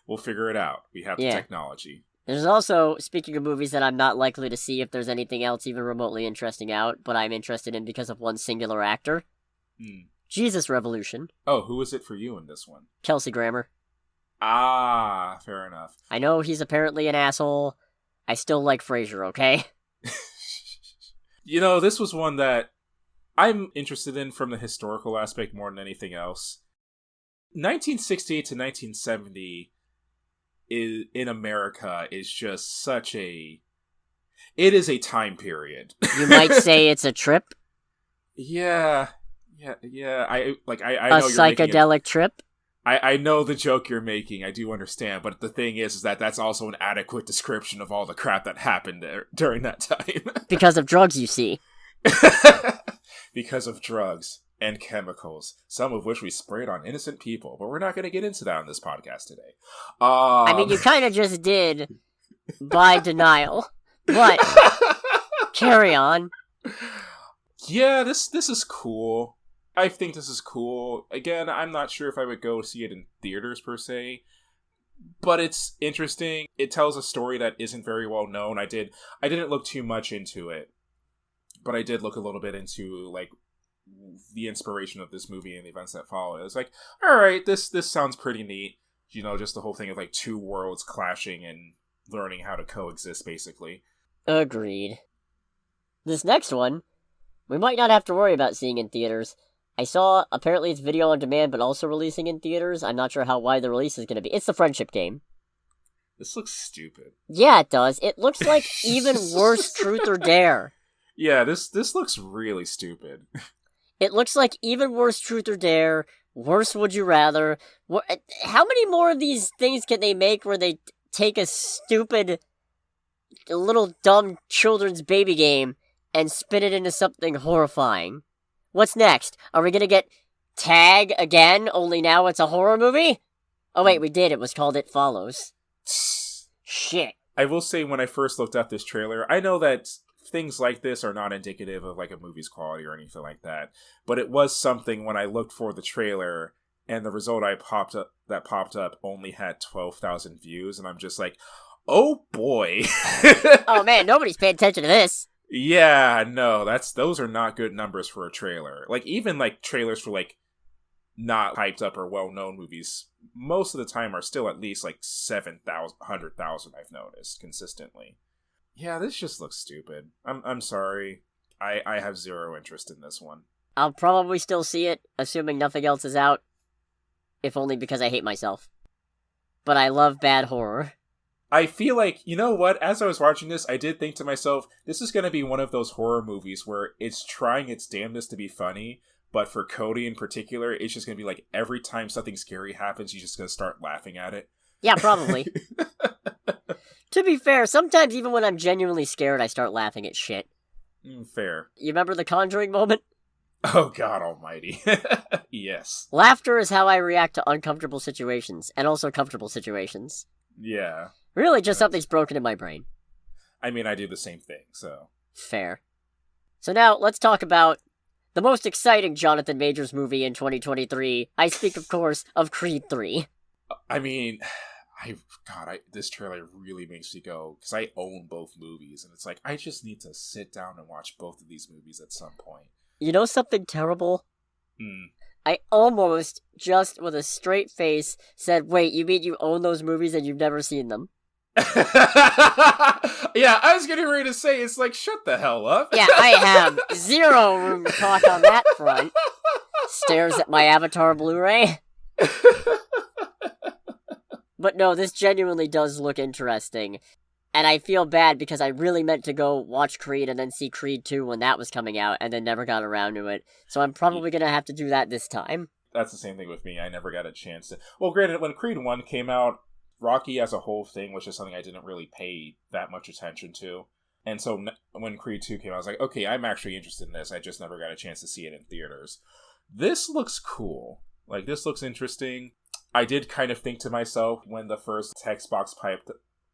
Speaker 2: We'll figure it out. We have the technology.
Speaker 1: There's also, speaking of movies that I'm not likely to see if there's anything else even remotely interesting out, but I'm interested in because of one singular actor. Jesus Revolution.
Speaker 2: Oh, who is it for you in this one?
Speaker 1: Kelsey Grammer.
Speaker 2: Ah, fair enough.
Speaker 1: I know he's apparently an asshole. I still like Frasier, okay?
Speaker 2: This was one that I'm interested in from the historical aspect more than anything else. 1968 to 1970 in America is just such a... It is a time period.
Speaker 1: You might say it's a trip?
Speaker 2: Yeah. I know
Speaker 1: a
Speaker 2: you're
Speaker 1: psychedelic trip?
Speaker 2: I know the joke you're making, I do understand, but the thing is that that's also an adequate description of all the crap that happened there during that time.
Speaker 1: Because of drugs, you see.
Speaker 2: Because of drugs and chemicals, some of which we sprayed on innocent people, but we're not going to get into that on this podcast today.
Speaker 1: I mean, you kind of just did by denial, but carry on.
Speaker 2: Yeah, this is cool. I think this is cool. Again, I'm not sure if I would go see it in theaters per se, but it's interesting. It tells a story that isn't very well known. I didn't look too much into it, but I did look a little bit into like the inspiration of this movie and the events that follow. It's like, all right, this sounds pretty neat. Just the whole thing of like two worlds clashing and learning how to coexist, basically.
Speaker 1: Agreed. This next one, we might not have to worry about seeing in theaters. I saw, apparently it's video on demand, but also releasing in theaters. I'm not sure how wide the release is going to be. It's the Friendship Game.
Speaker 2: This looks stupid.
Speaker 1: Yeah, it does. It looks like even worse Truth or Dare.
Speaker 2: Yeah, this looks really stupid.
Speaker 1: It looks like even worse Truth or Dare, worse Would You Rather. How many more of these things can they make where they take a stupid, little dumb children's baby game and spin it into something horrifying? What's next? Are we gonna get Tag again, only now it's a horror movie? Oh wait, we did. It was called It Follows. Shit.
Speaker 2: I will say, when I first looked at this trailer, I know that things like this are not indicative of like a movie's quality or anything like that, but it was something when I looked for the trailer and the result popped up only had 12,000 views, and I'm just like, oh boy.
Speaker 1: Oh man, nobody's paying attention to this.
Speaker 2: Yeah, no, those are not good numbers for a trailer. Like, even like trailers for like not hyped up or well-known movies, most of the time are still at least like 7,000, 100,000, I've noticed consistently. Yeah, this just looks stupid. I'm sorry. I have zero interest in this one.
Speaker 1: I'll probably still see it, assuming nothing else is out. If only because I hate myself. But I love bad horror.
Speaker 2: I feel like, you know what, as I was watching this, I did think to myself, this is going to be one of those horror movies where it's trying its damnedest to be funny, but for Cody in particular, it's just going to be like, every time something scary happens, he's just going to start laughing at it.
Speaker 1: Yeah, probably. To be fair, sometimes even when I'm genuinely scared, I start laughing at shit.
Speaker 2: Fair.
Speaker 1: You remember the Conjuring moment?
Speaker 2: Oh, God almighty. Yes.
Speaker 1: Laughter is how I react to uncomfortable situations, and also comfortable situations.
Speaker 2: Yeah.
Speaker 1: Really, just something's broken in my brain.
Speaker 2: I mean, I do the same thing, so.
Speaker 1: Fair. So now, let's talk about the most exciting Jonathan Majors movie in 2023. I speak, of course, of Creed 3.
Speaker 2: I mean, this trailer really makes me go, because I own both movies, and it's like, I just need to sit down and watch both of these movies at some point.
Speaker 1: You know something terrible? I almost, just with a straight face, said, wait, you mean you own those movies and you've never seen them?
Speaker 2: Yeah, I was getting ready to say, it's like, shut the hell up.
Speaker 1: Yeah, I have zero room to talk on that front. Stares at my Avatar Blu-ray. But no, this genuinely does look interesting. And I feel bad because I really meant to go watch Creed and then see Creed 2 when that was coming out and then never got around to it. So I'm probably going to have to do that this time.
Speaker 2: That's the same thing with me. I never got a chance to... Well, granted, when Creed 1 came out, Rocky as a whole thing was just something I didn't really pay that much attention to. And so when Creed 2 came out, I was like, okay, I'm actually interested in this. I just never got a chance to see it in theaters. This looks cool. Like, this looks interesting. I did kind of think to myself when the first text box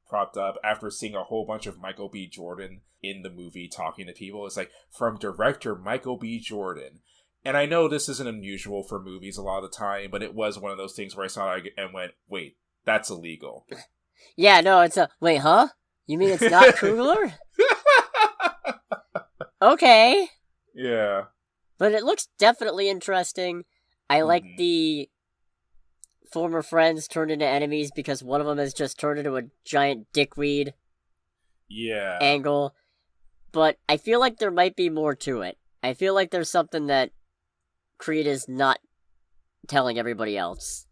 Speaker 2: propped up after seeing a whole bunch of Michael B. Jordan in the movie talking to people. It's like, from director Michael B. Jordan. And I know this isn't unusual for movies a lot of the time, but it was one of those things where I saw it and went, wait, that's illegal.
Speaker 1: Yeah, no, it's a... Wait, huh? You mean it's not Coogler? Okay.
Speaker 2: Yeah.
Speaker 1: But it looks definitely interesting. I like the former friends turned into enemies because one of them has just turned into a giant dickweed angle. But I feel like there might be more to it. I feel like there's something that Creed is not telling everybody else.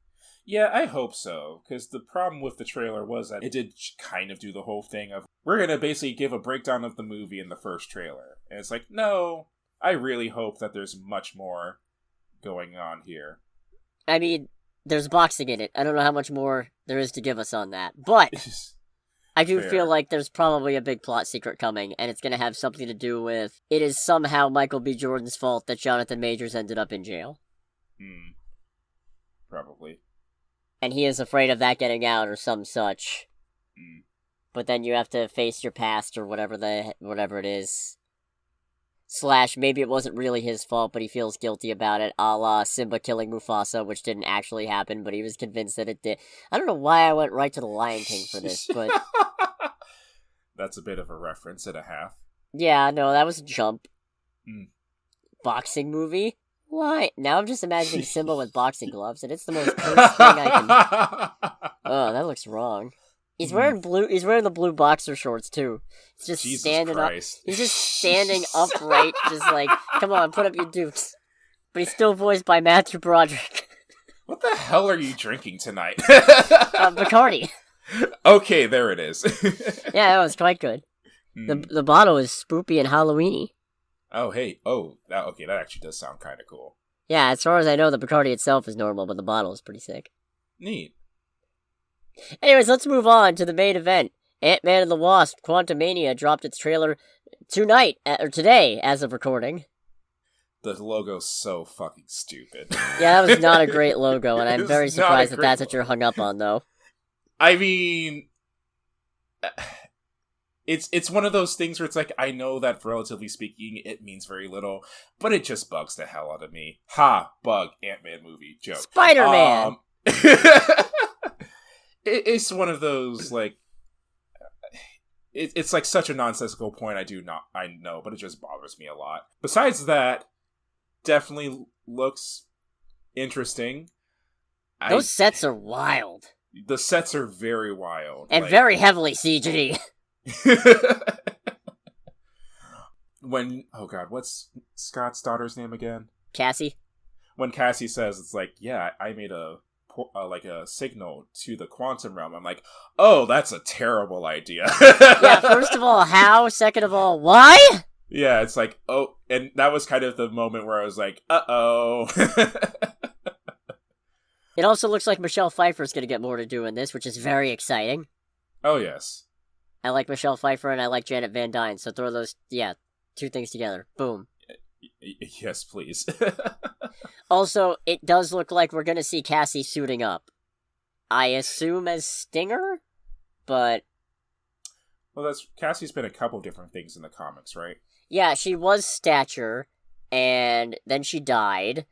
Speaker 2: Yeah, I hope so, because the problem with the trailer was that it did kind of do the whole thing of, we're going to basically give a breakdown of the movie in the first trailer. And it's like, no, I really hope that there's much more going on here.
Speaker 1: I mean, there's boxing in it. I don't know how much more there is to give us on that. But I do feel like there's probably a big plot secret coming, and it's going to have something to do with it is somehow Michael B. Jordan's fault that Jonathan Majors ended up in jail.
Speaker 2: Probably.
Speaker 1: And he is afraid of that getting out or some such. But then you have to face your past or whatever it is. / maybe it wasn't really his fault, but he feels guilty about it, a la Simba killing Mufasa, which didn't actually happen, but he was convinced that it did. I don't know why I went right to the Lion King for this, but... That's
Speaker 2: a bit of a reference and a half.
Speaker 1: Yeah, no, that was a jump. boxing movie? Why? Now I'm just imagining Simba with boxing gloves, and it's the most cursed thing I can... Oh, that looks wrong. He's wearing blue. He's wearing the blue boxer shorts too. He's just
Speaker 2: Jesus
Speaker 1: standing
Speaker 2: Christ.
Speaker 1: up. He's just standing upright, just like, come on, put up your dukes. But he's still voiced by Matthew Broderick.
Speaker 2: What the hell are you drinking tonight?
Speaker 1: Bacardi.
Speaker 2: Okay, there it is.
Speaker 1: Yeah, that was quite good. The bottle is spoopy and Halloweeny.
Speaker 2: Oh, hey. Oh, that actually does sound kind of cool.
Speaker 1: Yeah, as far as I know, the Bacardi itself is normal, but the bottle is pretty sick.
Speaker 2: Neat.
Speaker 1: Anyways, let's move on to the main event. Ant-Man and the Wasp: Quantumania dropped its trailer today, as of recording.
Speaker 2: The logo's so fucking stupid.
Speaker 1: Yeah, that was not a great logo, and I'm very surprised that that's what you're hung up on, though.
Speaker 2: I mean, it's one of those things where it's like, I know that relatively speaking, it means very little, but it just bugs the hell out of me. Ha! Bug. Ant-Man movie. Joke.
Speaker 1: Spider-Man!
Speaker 2: It's one of those, like, it's like such a nonsensical point. I know, but it just bothers me a lot. Besides that, definitely looks interesting.
Speaker 1: Those sets are wild.
Speaker 2: The sets are very wild.
Speaker 1: And very heavily CG.
Speaker 2: What's Scott's daughter's name again?
Speaker 1: Cassie?
Speaker 2: When Cassie says, it's like, yeah, I made a signal to the quantum realm. I'm like, oh, that's a terrible idea.
Speaker 1: Yeah, first of all, how? Second of all, why?
Speaker 2: Yeah, it's like, oh, and that was kind of the moment where I was like, uh-oh.
Speaker 1: It also looks like Michelle Pfeiffer's gonna get more to do in this, which is very exciting.
Speaker 2: Oh, yes.
Speaker 1: I like Michelle Pfeiffer and I like Janet Van Dyne, so throw those, two things together. Boom.
Speaker 2: Yes, please.
Speaker 1: Also, it does look like we're gonna see Cassie suiting up. I assume as Stinger? But...
Speaker 2: Well, Cassie's been a couple different things in the comics, right?
Speaker 1: Yeah, she was Stature, and then she died,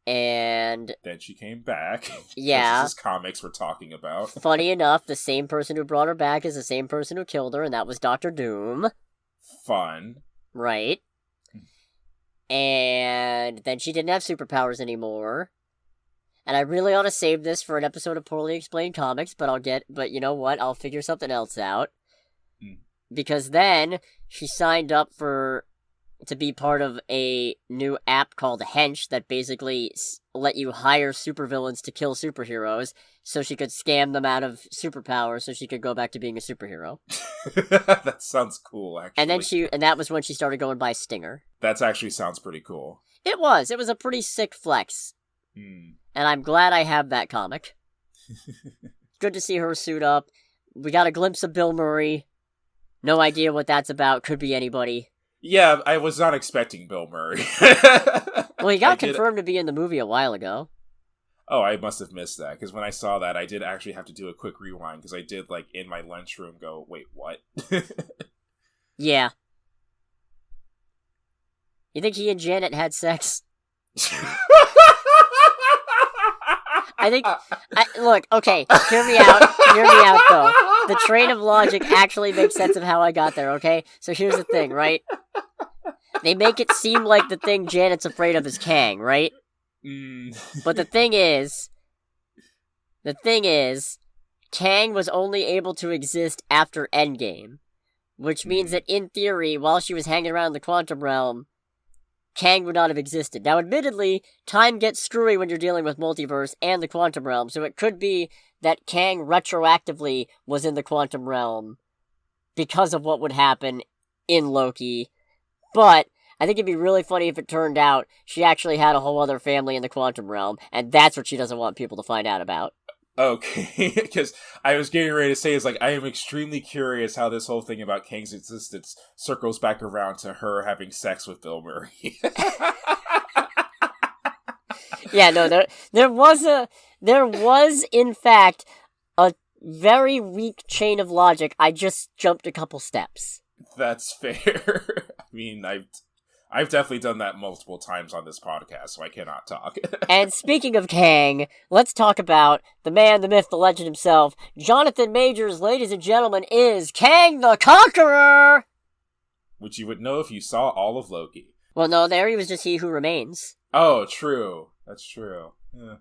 Speaker 1: and...
Speaker 2: Then she came back.
Speaker 1: Yeah.
Speaker 2: This is comics we're talking about.
Speaker 1: Funny enough, the same person who brought her back is the same person who killed her, and that was Dr. Doom.
Speaker 2: Fun.
Speaker 1: Right. And then she didn't have superpowers anymore. And I really ought to save this for an episode of Poorly Explained Comics, but you know what? I'll figure something else out. Because then she signed up to be part of a new app called Hench that basically let you hire supervillains to kill superheroes so she could scam them out of superpowers so she could go back to being a superhero.
Speaker 2: That sounds cool, actually.
Speaker 1: And that was when she started going by Stinger.
Speaker 2: That actually sounds pretty cool.
Speaker 1: It was a pretty sick flex. And I'm glad I have that comic. Good to see her suit up. We got a glimpse of Bill Murray. No idea what that's about. Could be anybody.
Speaker 2: Yeah, I was not expecting Bill Murray.
Speaker 1: Well, he got confirmed to be in the movie a while ago.
Speaker 2: Oh, I must have missed that, because when I saw that, I did actually have to do a quick rewind, because I did, like, in my lunchroom go, wait, what?
Speaker 1: Yeah. You think he and Janet had sex? Look, okay, hear me out, though. The train of logic actually makes sense of how I got there, okay? So here's the thing, right? They make it seem like the thing Janet's afraid of is Kang, right? But the thing is, Kang was only able to exist after Endgame, which means that in theory, while she was hanging around the quantum realm, Kang would not have existed. Now, admittedly, time gets screwy when you're dealing with multiverse and the quantum realm, so it could be that Kang retroactively was in the quantum realm because of what would happen in Loki, but I think it'd be really funny if it turned out she actually had a whole other family in the quantum realm, and that's what she doesn't want people to find out about.
Speaker 2: Okay, because I was getting ready to say, I am extremely curious how this whole thing about Kang's existence circles back around to her having sex with Bill Murray.
Speaker 1: Yeah, no, there was in fact a very weak chain of logic. I just jumped a couple steps.
Speaker 2: That's fair. I mean, I've definitely done that multiple times on this podcast, so I cannot talk.
Speaker 1: And speaking of Kang, let's talk about the man, the myth, the legend himself. Jonathan Majors, ladies and gentlemen, is Kang the Conqueror!
Speaker 2: Which you would know if you saw all of Loki.
Speaker 1: Well, no, there he was just He Who Remains.
Speaker 2: Oh, true. That's true. Yeah.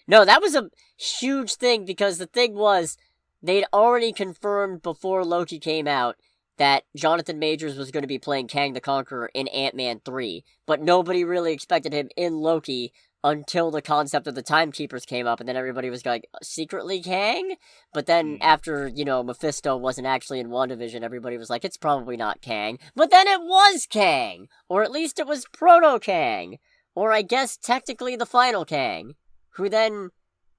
Speaker 1: No, that was a huge thing, because the thing was, they'd already confirmed before Loki came out that Jonathan Majors was going to be playing Kang the Conqueror in Ant-Man 3, but nobody really expected him in Loki until the concept of the Timekeepers came up, and then everybody was like, secretly Kang? But then after, Mephisto wasn't actually in WandaVision, everybody was like, it's probably not Kang. But then it was Kang! Or at least it was Proto-Kang! Or I guess technically the final Kang, who then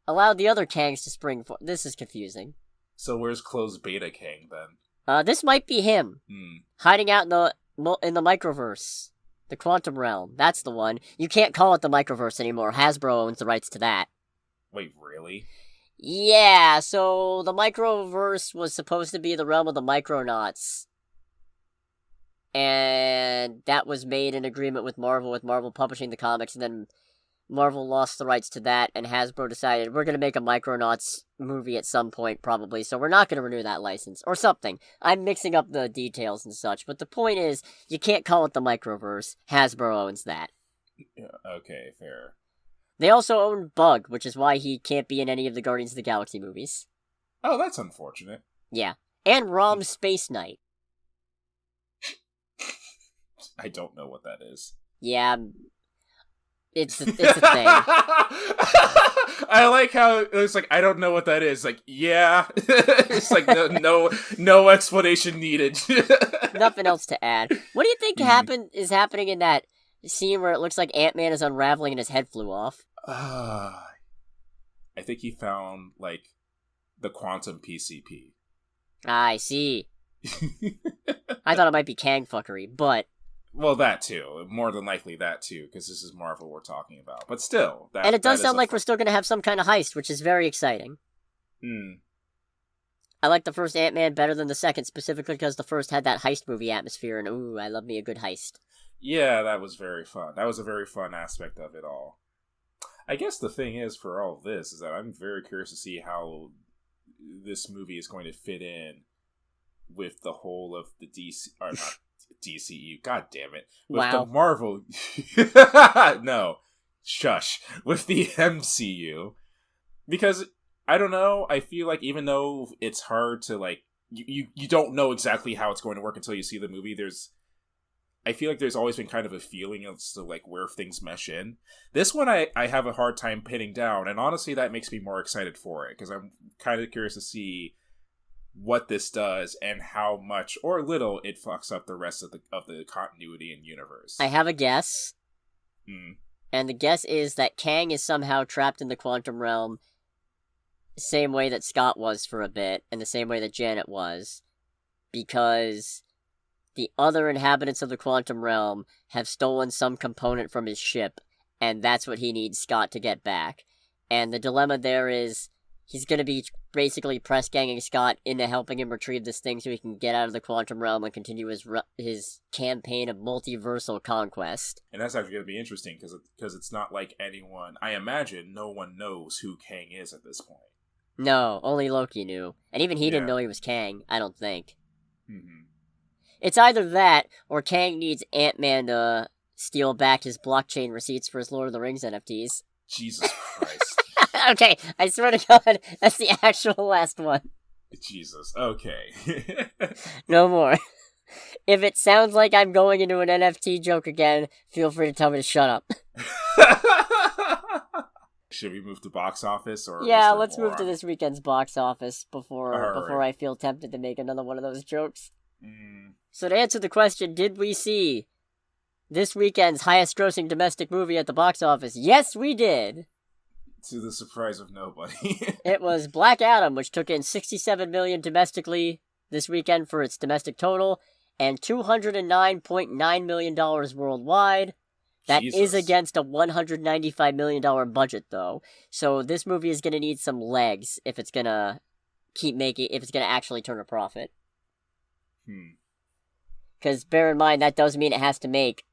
Speaker 1: allowed the other Kangs to spring forth. This is confusing.
Speaker 2: So where's closed beta Kang, then?
Speaker 1: This might be him, hiding out in the microverse. The quantum realm. That's the one. You can't call it the microverse anymore. Hasbro owns the rights to that.
Speaker 2: Wait, really?
Speaker 1: Yeah, so the microverse was supposed to be the realm of the Micronauts. And that was made in agreement with Marvel publishing the comics, and then Marvel lost the rights to that, and Hasbro decided, we're going to make a Micronauts movie at some point, probably, so we're not going to renew that license, or something. I'm mixing up the details and such, but the point is, you can't call it the Microverse. Hasbro owns that.
Speaker 2: Yeah, okay, fair.
Speaker 1: They also own Bug, which is why he can't be in any of the Guardians of the Galaxy movies.
Speaker 2: Oh, that's unfortunate.
Speaker 1: Yeah. And Rom Space Knight.
Speaker 2: I don't know what that is.
Speaker 1: Yeah, it's a thing.
Speaker 2: I like how it's like, I don't know what that is. Like, yeah. It's like, no explanation needed.
Speaker 1: Nothing else to add. What do you think is happening in that scene where it looks like Ant-Man is unraveling and his head flew off?
Speaker 2: I think he found, like, the quantum PCP.
Speaker 1: I see. I thought it might be Kang fuckery, but...
Speaker 2: Well, that too. More than likely that too, because this is Marvel we're talking about. But still,
Speaker 1: and it does sound like we're still going to have some kind of heist, which is very exciting. I like the first Ant-Man better than the second, specifically because the first had that heist movie atmosphere, and ooh, I love me a good heist.
Speaker 2: Yeah, that was very fun. That was a very fun aspect of it all. I guess the thing is, for all of this, is that I'm very curious to see how this movie is going to fit in with the whole of the DC... Or not DCU, god damn it. With the Marvel... No. Shush. With the MCU. Because, I don't know, I feel like even though it's hard to, like... You don't know exactly how it's going to work until you see the movie, I feel like there's always been kind of a feeling as to, like, where things mesh in. This one I have a hard time pinning down, and honestly that makes me more excited for it, because I'm kind of curious to see what this does and how much or little it fucks up the rest of the continuity and universe.
Speaker 1: I have a guess. And the guess is that Kang is somehow trapped in the quantum realm the same way that Scott was for a bit, and the same way that Janet was, because the other inhabitants of the quantum realm have stolen some component from his ship, and that's what he needs Scott to get back. And the dilemma there is, he's going to be basically press-ganging Scott into helping him retrieve this thing so he can get out of the quantum realm and continue his campaign of multiversal conquest.
Speaker 2: And that's actually going to be interesting, because it's not like anyone... I imagine no one knows who Kang is at this point.
Speaker 1: No, only Loki knew. And even he didn't know he was Kang, I don't think. It's either that, or Kang needs Ant-Man to steal back his blockchain receipts for his Lord of the Rings NFTs.
Speaker 2: Jesus Christ.
Speaker 1: Okay, I swear to God, that's the actual last one.
Speaker 2: Jesus, okay.
Speaker 1: No more. If it sounds like I'm going into an NFT joke again, feel free to tell me to shut up.
Speaker 2: Should we move to box office? Or
Speaker 1: yeah, let's move to this weekend's box office before I feel tempted to make another one of those jokes. So to answer the question, did we see this weekend's highest grossing domestic movie at the box office? Yes, we did!
Speaker 2: To the surprise of nobody.
Speaker 1: It was Black Adam, which took in $67 million domestically this weekend for its domestic total, and $209.9 million worldwide. That is against a $195 million budget, though. So this movie is going to need some legs if it's going to actually turn a profit. Because bear in mind, that does mean it has to make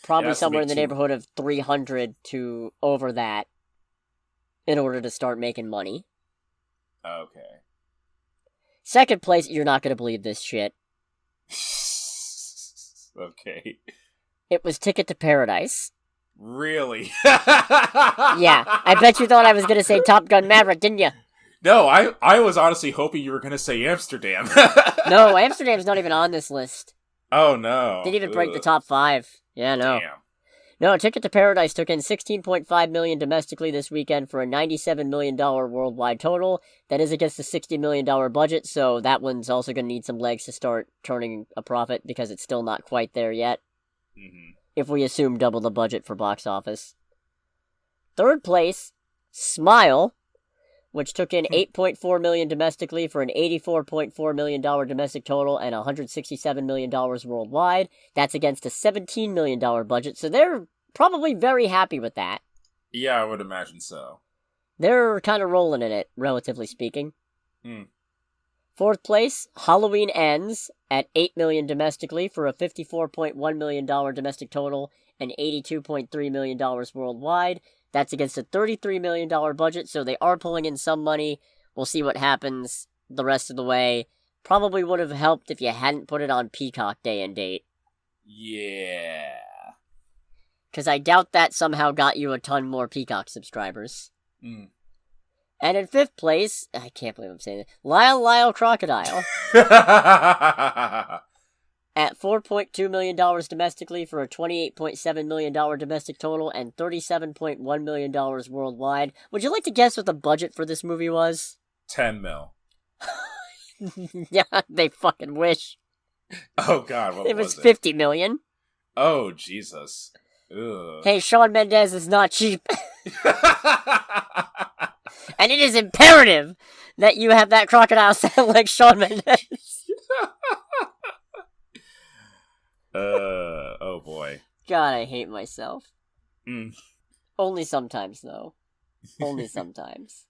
Speaker 1: probably somewhere in the neighborhood of 300 to over that in order to start making money.
Speaker 2: Okay.
Speaker 1: Second place, you're not going to believe this shit.
Speaker 2: Okay.
Speaker 1: It was Ticket to Paradise.
Speaker 2: Really?
Speaker 1: Yeah, I bet you thought I was gonna say Top Gun Maverick, didn't you?
Speaker 2: No, I was honestly hoping you were going to say Amsterdam.
Speaker 1: No, Amsterdam's not even on this list.
Speaker 2: Oh, no.
Speaker 1: Didn't even break the top 5. Yeah, no.
Speaker 2: Damn.
Speaker 1: No, Ticket to Paradise took in $16.5 million domestically this weekend for a $97 million worldwide total. That is against the $60 million budget, so that one's also going to need some legs to start turning a profit because it's still not quite there yet.
Speaker 2: Mm-hmm.
Speaker 1: If we assume double the budget for box office. Third place, Smile, which took in $8.4 million domestically for an $84.4 million domestic total and $167 million worldwide. That's against a $17 million budget, so they're probably very happy with that.
Speaker 2: Yeah, I would imagine so.
Speaker 1: They're kind of rolling in it, relatively speaking.
Speaker 2: Mm.
Speaker 1: Fourth place, Halloween Ends at $8 million domestically for a $54.1 million domestic total and $82.3 million worldwide. That's against a $33 million budget, so they are pulling in some money. We'll see what happens the rest of the way. Probably would have helped if you hadn't put it on Peacock day and date.
Speaker 2: Yeah.
Speaker 1: Because I doubt that somehow got you a ton more Peacock subscribers.
Speaker 2: Mm.
Speaker 1: And in fifth place, I can't believe I'm saying it, Lyle Crocodile. At $4.2 million domestically for a $28.7 million domestic total and $37.1 million worldwide. Would you like to guess what the budget for this movie was?
Speaker 2: 10 mil.
Speaker 1: Yeah, they fucking wish.
Speaker 2: Oh, God, what
Speaker 1: It was
Speaker 2: it?
Speaker 1: $50 million.
Speaker 2: Oh, Jesus. Ugh.
Speaker 1: Hey, Shawn Mendes is not cheap. And it is imperative that you have that crocodile sound like Shawn Mendes.
Speaker 2: Oh boy.
Speaker 1: God, I hate myself.
Speaker 2: Mm.
Speaker 1: Only sometimes, though. Only sometimes.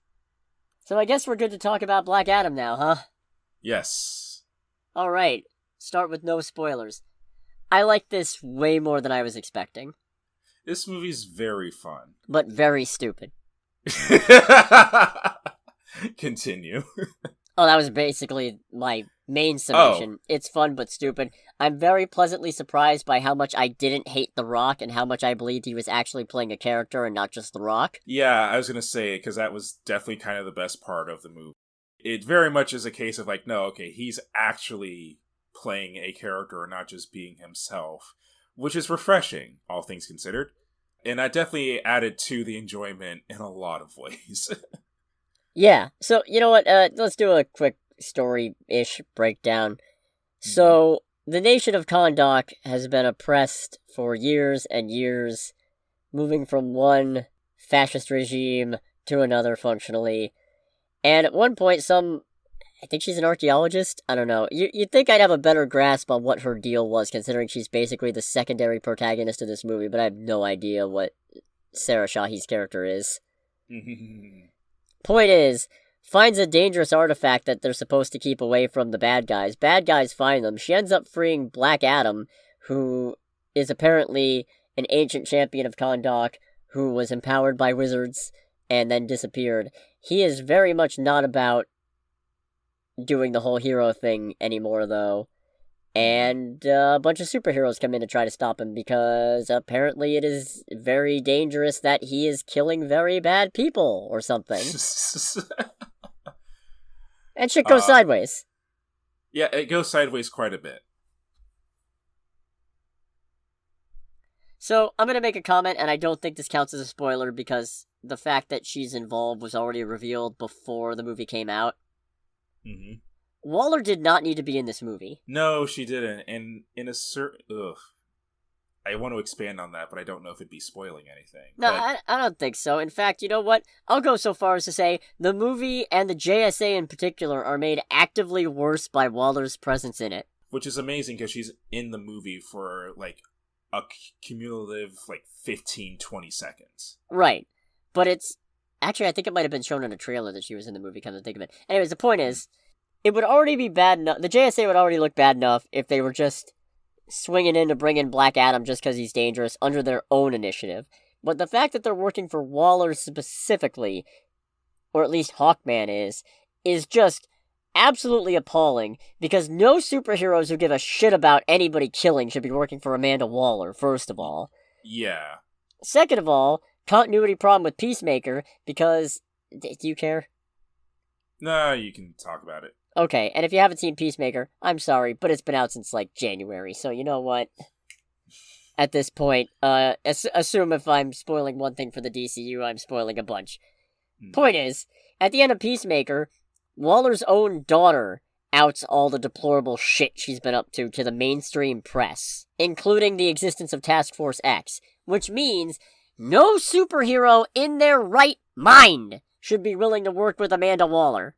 Speaker 1: So I guess we're good to talk about Black Adam now, huh?
Speaker 2: Yes.
Speaker 1: Alright, start with no spoilers. I like this way more than I was expecting.
Speaker 2: This movie's very fun.
Speaker 1: But very stupid.
Speaker 2: Continue.
Speaker 1: Oh, that was basically my main summation. It's fun but stupid. I'm very pleasantly surprised by how much I didn't hate The Rock and how much I believed he was actually playing a character and not just The Rock.
Speaker 2: Yeah, I was going to say, because that was definitely kind of the best part of the movie. It very much is a case of like, no, okay, he's actually playing a character and not just being himself, which is refreshing, all things considered. And that definitely added to the enjoyment in a lot of ways.
Speaker 1: Yeah, so you know what, let's do a quick story-ish breakdown. So, the nation of Kahndaq has been oppressed for years and years, moving from one fascist regime to another functionally. And at one point, I think she's an archaeologist? I don't know. You'd think I'd have a better grasp on what her deal was, considering she's basically the secondary protagonist of this movie, but I have no idea what Sarah Shahi's character is. Point is, finds a dangerous artifact that they're supposed to keep away from the bad guys. Bad guys find them. She ends up freeing Black Adam, who is apparently an ancient champion of Kahndaq, who was empowered by wizards and then disappeared. He is very much not about doing the whole hero thing anymore, though. And a bunch of superheroes come in to try to stop him because apparently it is very dangerous that he is killing very bad people or something. And shit goes sideways.
Speaker 2: Yeah, it goes sideways quite a bit.
Speaker 1: So, I'm going to make a comment, and I don't think this counts as a spoiler because the fact that she's involved was already revealed before the movie came out.
Speaker 2: Mm-hmm.
Speaker 1: Waller did not need to be in this movie.
Speaker 2: No, she didn't. And in a certain... Ugh. I want to expand on that, but I don't know if it'd be spoiling anything.
Speaker 1: No, I don't think so. In fact, you know what? I'll go so far as to say the movie and the JSA in particular are made actively worse by Waller's presence in it.
Speaker 2: Which is amazing because she's in the movie for, like, a cumulative, 15, 20 seconds.
Speaker 1: Right. But it's... Actually, I think it might have been shown in a trailer that she was in the movie, come to think of it. Anyways, the point is, it would already be bad enough... The JSA would already look bad enough if they were just swinging in to bring in Black Adam just because he's dangerous under their own initiative. But the fact that they're working for Waller specifically, or at least Hawkman is just absolutely appalling, because no superheroes who give a shit about anybody killing should be working for Amanda Waller, first of all.
Speaker 2: Yeah.
Speaker 1: Second of all, continuity problem with Peacemaker, because... Do you care?
Speaker 2: No, you can talk about it.
Speaker 1: Okay, and if you haven't seen Peacemaker, I'm sorry, but it's been out since, January, so you know what? At this point, assume if I'm spoiling one thing for the DCU, I'm spoiling a bunch. Point is, at the end of Peacemaker, Waller's own daughter outs all the deplorable shit she's been up to the mainstream press, including the existence of Task Force X, which means no superhero in their right mind should be willing to work with Amanda Waller.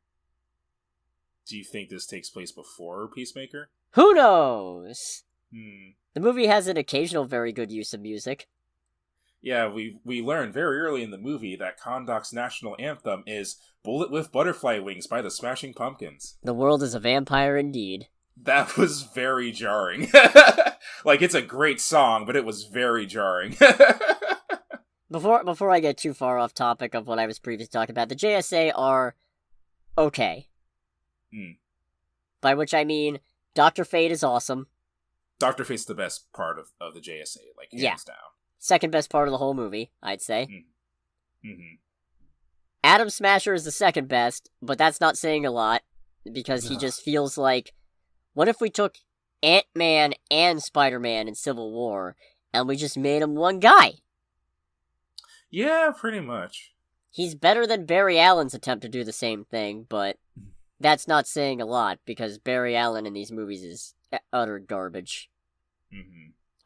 Speaker 2: Do you think this takes place before Peacemaker?
Speaker 1: Who knows? The movie has an occasional very good use of music.
Speaker 2: Yeah, we learned very early in the movie that Kahndaq's national anthem is Bullet with Butterfly Wings by the Smashing Pumpkins.
Speaker 1: The world is a vampire indeed.
Speaker 2: That was very jarring. It's a great song, but it was very jarring.
Speaker 1: Before I get too far off topic of what I was previously talking about, the JSA are okay. By which I mean, Dr. Fate is awesome.
Speaker 2: Dr. Fate's the best part of the JSA, hands down.
Speaker 1: Second best part of the whole movie, I'd say. Atom Smasher is the second best, but that's not saying a lot, because he just feels like, what if we took Ant-Man and Spider-Man in Civil War, and we just made him one guy?
Speaker 2: Yeah, pretty much.
Speaker 1: He's better than Barry Allen's attempt to do the same thing, but that's not saying a lot, because Barry Allen in these movies is utter garbage.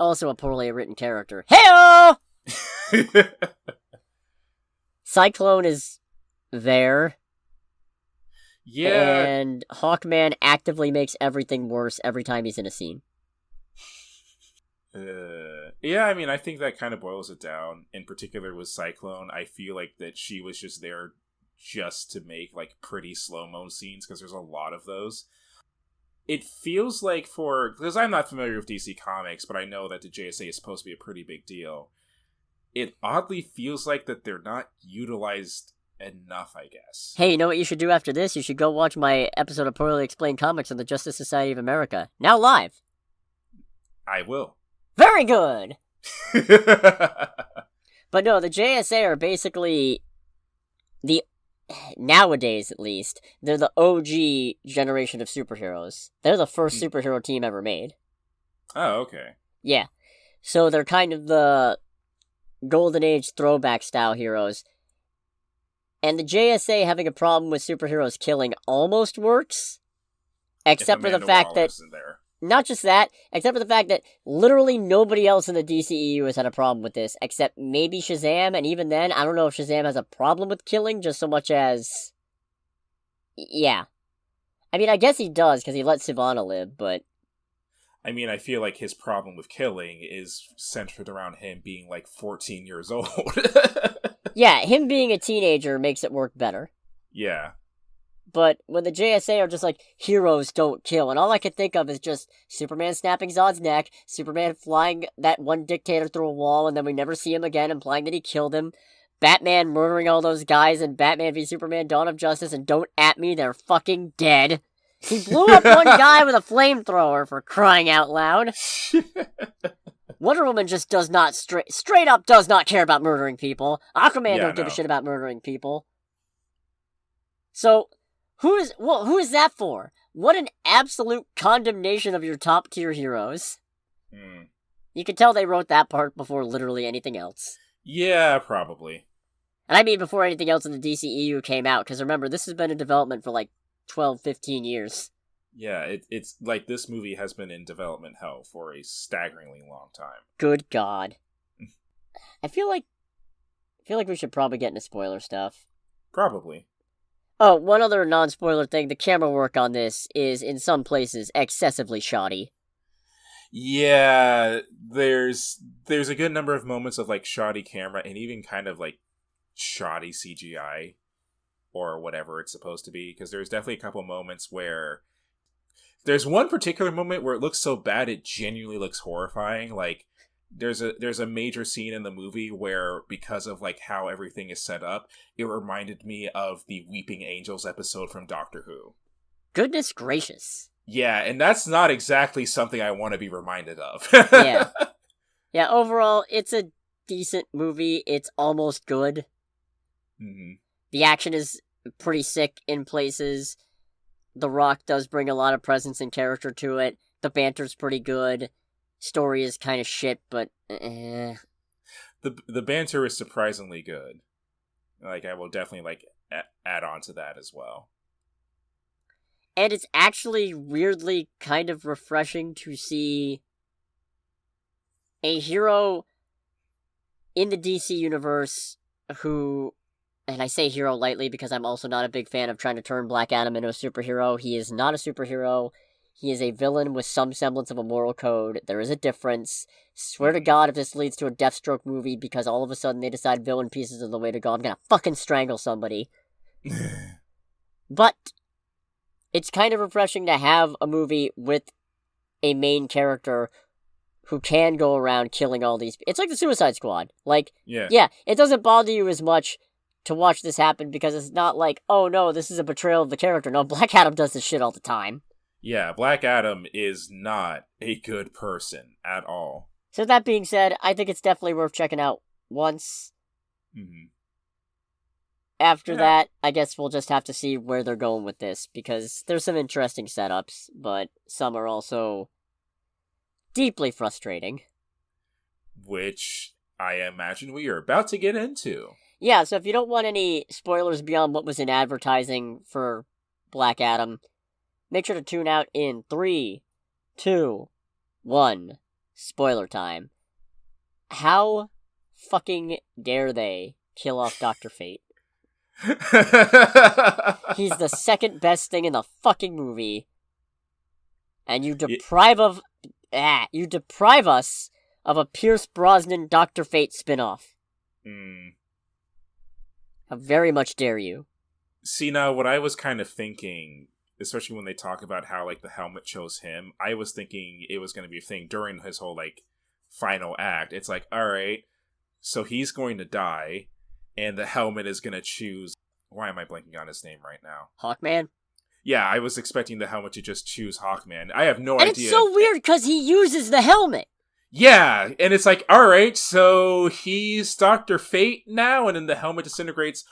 Speaker 1: Also a poorly written character. Hey-oh! Cyclone is there.
Speaker 2: Yeah.
Speaker 1: And Hawkman actively makes everything worse every time he's in a scene.
Speaker 2: Yeah, I mean, I think that kind of boils it down. In particular with Cyclone, I feel like that she was just there just to make, pretty slow-mo scenes, because there's a lot of those. It feels like because I'm not familiar with DC Comics, but I know that the JSA is supposed to be a pretty big deal. It oddly feels like that they're not utilized enough, I guess.
Speaker 1: Hey, you know what you should do after this? You should go watch my episode of Poorly Explained Comics on the Justice Society of America. Now live!
Speaker 2: I will.
Speaker 1: Very good! But no, the JSA are basically nowadays at least, they're the OG generation of superheroes. They're the first superhero team ever made.
Speaker 2: Oh, okay.
Speaker 1: Yeah. So they're kind of the Golden Age throwback style heroes. And the JSA having a problem with superheroes killing almost works. Except for the fact that... Not just that, except for the fact that literally nobody else in the DCEU has had a problem with this, except maybe Shazam, and even then, I don't know if Shazam has a problem with killing, just so much as... Yeah. I mean, I guess he does, because he let Sivana live, but...
Speaker 2: I mean, I feel like his problem with killing is centered around him being, 14 years old.
Speaker 1: Yeah, him being a teenager makes it work better.
Speaker 2: Yeah.
Speaker 1: But when the JSA are just heroes don't kill, and all I can think of is just Superman snapping Zod's neck, Superman flying that one dictator through a wall, and then we never see him again, implying that he killed him, Batman murdering all those guys, and Batman v Superman Dawn of Justice, and don't at me, they're fucking dead. He blew up one guy with a flamethrower, for crying out loud. Wonder Woman just does not, straight up does not care about murdering people. Aquaman don't give a shit about murdering people. So... Who is that for? What an absolute condemnation of your top tier heroes. You can tell they wrote that part before literally anything else.
Speaker 2: Yeah, probably.
Speaker 1: And I mean before anything else in the DCEU came out, because remember, this has been in development for 12, 15 years.
Speaker 2: Yeah, it's this movie has been in development hell for a staggeringly long time.
Speaker 1: Good God. I feel like we should probably get into spoiler stuff.
Speaker 2: Probably.
Speaker 1: Oh, one other non-spoiler thing, the camera work on this is, in some places, excessively shoddy.
Speaker 2: Yeah, there's a good number of moments of, shoddy camera, and even kind of, shoddy CGI, or whatever it's supposed to be, because there's definitely a couple moments where... There's one particular moment where it looks so bad it genuinely looks horrifying, There's a major scene in the movie where, because of how everything is set up, it reminded me of the Weeping Angels episode from Doctor Who.
Speaker 1: Goodness gracious.
Speaker 2: Yeah, and that's not exactly something I want to be reminded of.
Speaker 1: Yeah. Yeah, overall, it's a decent movie. It's almost good.
Speaker 2: Mm-hmm.
Speaker 1: The action is pretty sick in places. The Rock does bring a lot of presence and character to it. The banter's pretty good. Story is kind of shit, but
Speaker 2: The banter is surprisingly good. Like, I will definitely, like, add on to that as well.
Speaker 1: And it's actually weirdly kind of refreshing to see a hero in the DC universe who, and I say hero lightly because I'm also not a big fan of trying to turn Black Adam into a superhero. He is not a superhero. He is a villain with some semblance of a moral code. There is a difference. Swear to God, if this leads to a Deathstroke movie because all of a sudden they decide villain pieces are the way to go, I'm gonna fucking strangle somebody. But it's kind of refreshing to have a movie with a main character who can go around killing all these... It's like the Suicide Squad. Like, yeah, it doesn't bother you as much to watch this happen because it's not like, oh no, this is a betrayal of the character. No, Black Adam does this shit all the time.
Speaker 2: Yeah, Black Adam is not a good person at all.
Speaker 1: So that being said, I think it's definitely worth checking out once.
Speaker 2: Mm-hmm.
Speaker 1: After that, I guess we'll just have to see where they're going with this, because there's some interesting setups, but some are also deeply frustrating.
Speaker 2: Which I imagine we are about to get into.
Speaker 1: Yeah, so if you don't want any spoilers beyond what was in advertising for Black Adam, make sure to tune out in 3, 2, 1, spoiler time. How fucking dare they kill off Dr. Fate? He's the second best thing in the fucking movie. And you deprive us of a Pierce Brosnan Dr. Fate spin-off. How very much dare you?
Speaker 2: See, now, what I was kind of thinking, especially when they talk about how, like, the helmet chose him, I was thinking it was going to be a thing during his whole, like, final act. It's like, alright, so he's going to die, and the helmet is going to choose... Why am I blanking on his name right now?
Speaker 1: Hawkman?
Speaker 2: Yeah, I was expecting the helmet to just choose Hawkman. I have no
Speaker 1: idea. And it's so weird, because he uses the helmet!
Speaker 2: Yeah, and it's like, alright, so he's Dr. Fate now, and then the helmet disintegrates,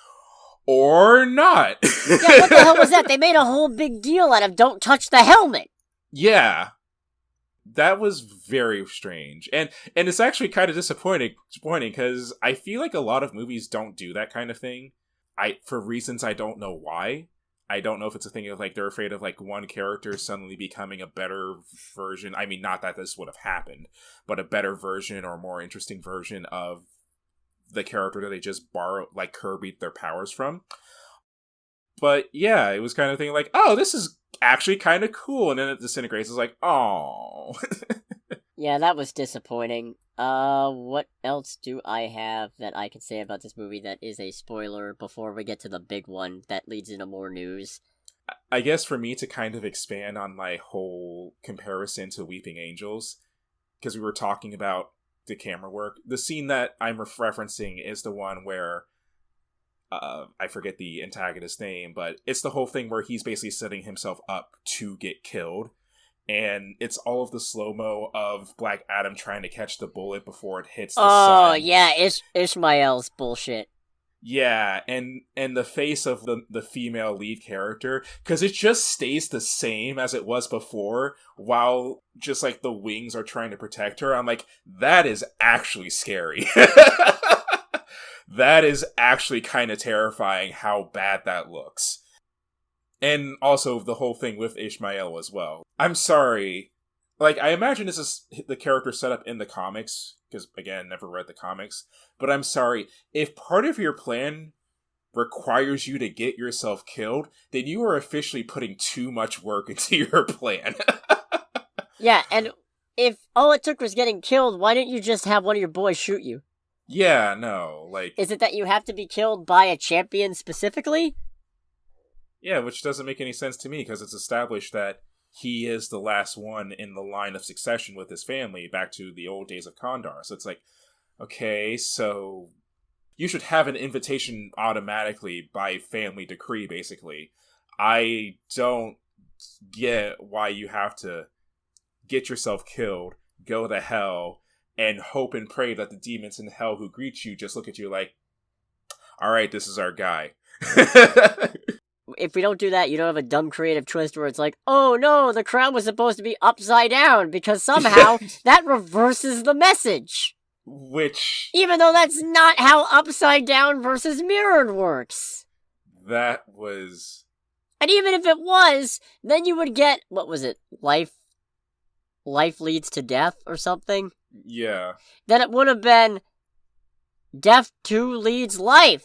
Speaker 2: or not.
Speaker 1: Yeah, what the hell was that? They made a whole big deal out of don't touch the helmet!
Speaker 2: Yeah. That was very strange. And it's actually kind of disappointing, because I feel like a lot of movies don't do that kind of thing. For reasons I don't know why. I don't know if it's a thing of, like, they're afraid of, like, one character suddenly becoming a better version. I mean, not that this would have happened, but a better version or more interesting version of the character that they just borrowed, like, Kirby'd their powers from. But, yeah, it was kind of thing like, oh, this is actually kind of cool. And then it disintegrates. It's like, oh.
Speaker 1: Yeah, that was disappointing. What else do I have that I can say about this movie that is a spoiler before we get to the big one that leads into more news?
Speaker 2: I guess for me to kind of expand on my whole comparison to Weeping Angels, because we were talking about the camera work, the scene that I'm referencing is the one where, I forget the antagonist's name, but it's the whole thing where he's basically setting himself up to get killed. And it's all of the slow-mo of Black Adam trying to catch the bullet before it hits the sun.
Speaker 1: Oh, yeah, Ishmael's bullshit.
Speaker 2: Yeah, and the face of the female lead character, because it just stays the same as it was before, while just, like, the wings are trying to protect her. I'm like, that is actually scary. That is actually kind of terrifying how bad that looks. And also the whole thing with Ishmael as well. I'm sorry. Like, I imagine this is the character set up in the comics, because, again, never read the comics. But I'm sorry. If part of your plan requires you to get yourself killed, then you are officially putting too much work into your plan.
Speaker 1: Yeah, and if all it took was getting killed, why didn't you just have one of your boys shoot you?
Speaker 2: Yeah, no, like...
Speaker 1: Is it that you have to be killed by a champion specifically?
Speaker 2: Yeah, which doesn't make any sense to me, because it's established that he is the last one in the line of succession with his family back to the old days of Kandar. So it's like, okay, so you should have an invitation automatically by family decree, basically. I don't get why you have to get yourself killed, go to hell, and hope and pray that the demons in hell who greet you just look at you like, all right, this is our guy.
Speaker 1: If we don't do that, you don't have a dumb creative twist where it's like, oh no, the crown was supposed to be upside down because somehow that reverses the message.
Speaker 2: Which...
Speaker 1: Even though that's not how upside down versus mirrored works.
Speaker 2: That was...
Speaker 1: And even if it was, then you would get, what was it, life leads to death or something?
Speaker 2: Yeah.
Speaker 1: Then it would have been death 2 leads life.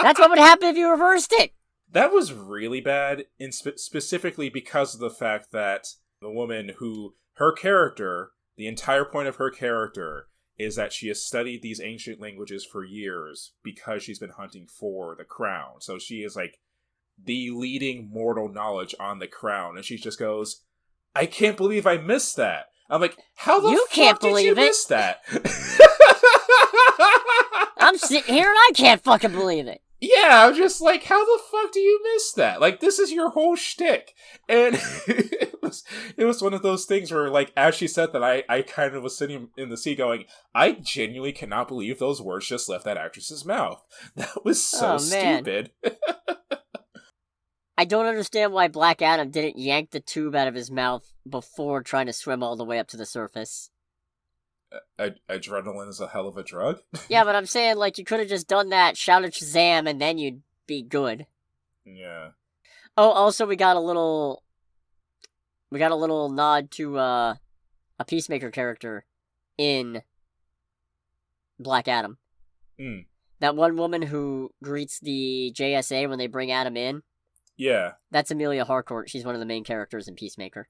Speaker 1: That's what would happen if you reversed it.
Speaker 2: That was really bad, specifically because of the fact that the woman who, her character, the entire point of her character is that she has studied these ancient languages for years because she's been hunting for the crown. So she is like the leading mortal knowledge on the crown. And she just goes, I can't believe I missed that. I'm like, how the fuck did you miss that?
Speaker 1: I'm sitting here and I can't fucking believe it.
Speaker 2: Yeah, I'm just like, how the fuck do you miss that? Like, this is your whole shtick. And it was one of those things where, like, as she said that, I kind of was sitting in the seat going, I genuinely cannot believe those words just left that actress's mouth. That was so stupid.
Speaker 1: I don't understand why Black Adam didn't yank the tube out of his mouth before trying to swim all the way up to the surface.
Speaker 2: Adrenaline is a hell of a drug?
Speaker 1: Yeah, but I'm saying, like, you could have just done that, shouted Shazam, and then you'd be good.
Speaker 2: Yeah.
Speaker 1: Oh, also, we got a little nod to, a Peacemaker character in Black Adam.
Speaker 2: Mm.
Speaker 1: That one woman who greets the JSA when they bring Adam in.
Speaker 2: Yeah.
Speaker 1: That's Amelia Harcourt. She's one of the main characters in Peacemaker.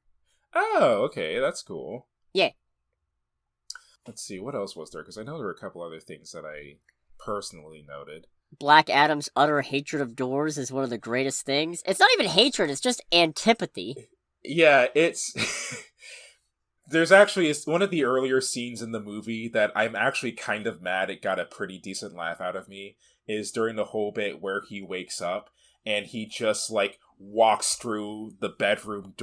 Speaker 2: Oh, okay, that's cool.
Speaker 1: Yeah.
Speaker 2: Let's see, what else was there? Because I know there were a couple other things that I personally noted.
Speaker 1: Black Adam's utter hatred of doors is one of the greatest things. It's not even hatred, it's just antipathy.
Speaker 2: Yeah, it's... There's actually one of the earlier scenes in the movie that I'm actually kind of mad it got a pretty decent laugh out of me, is during the whole bit where he wakes up and he just, like, walks through the bedroom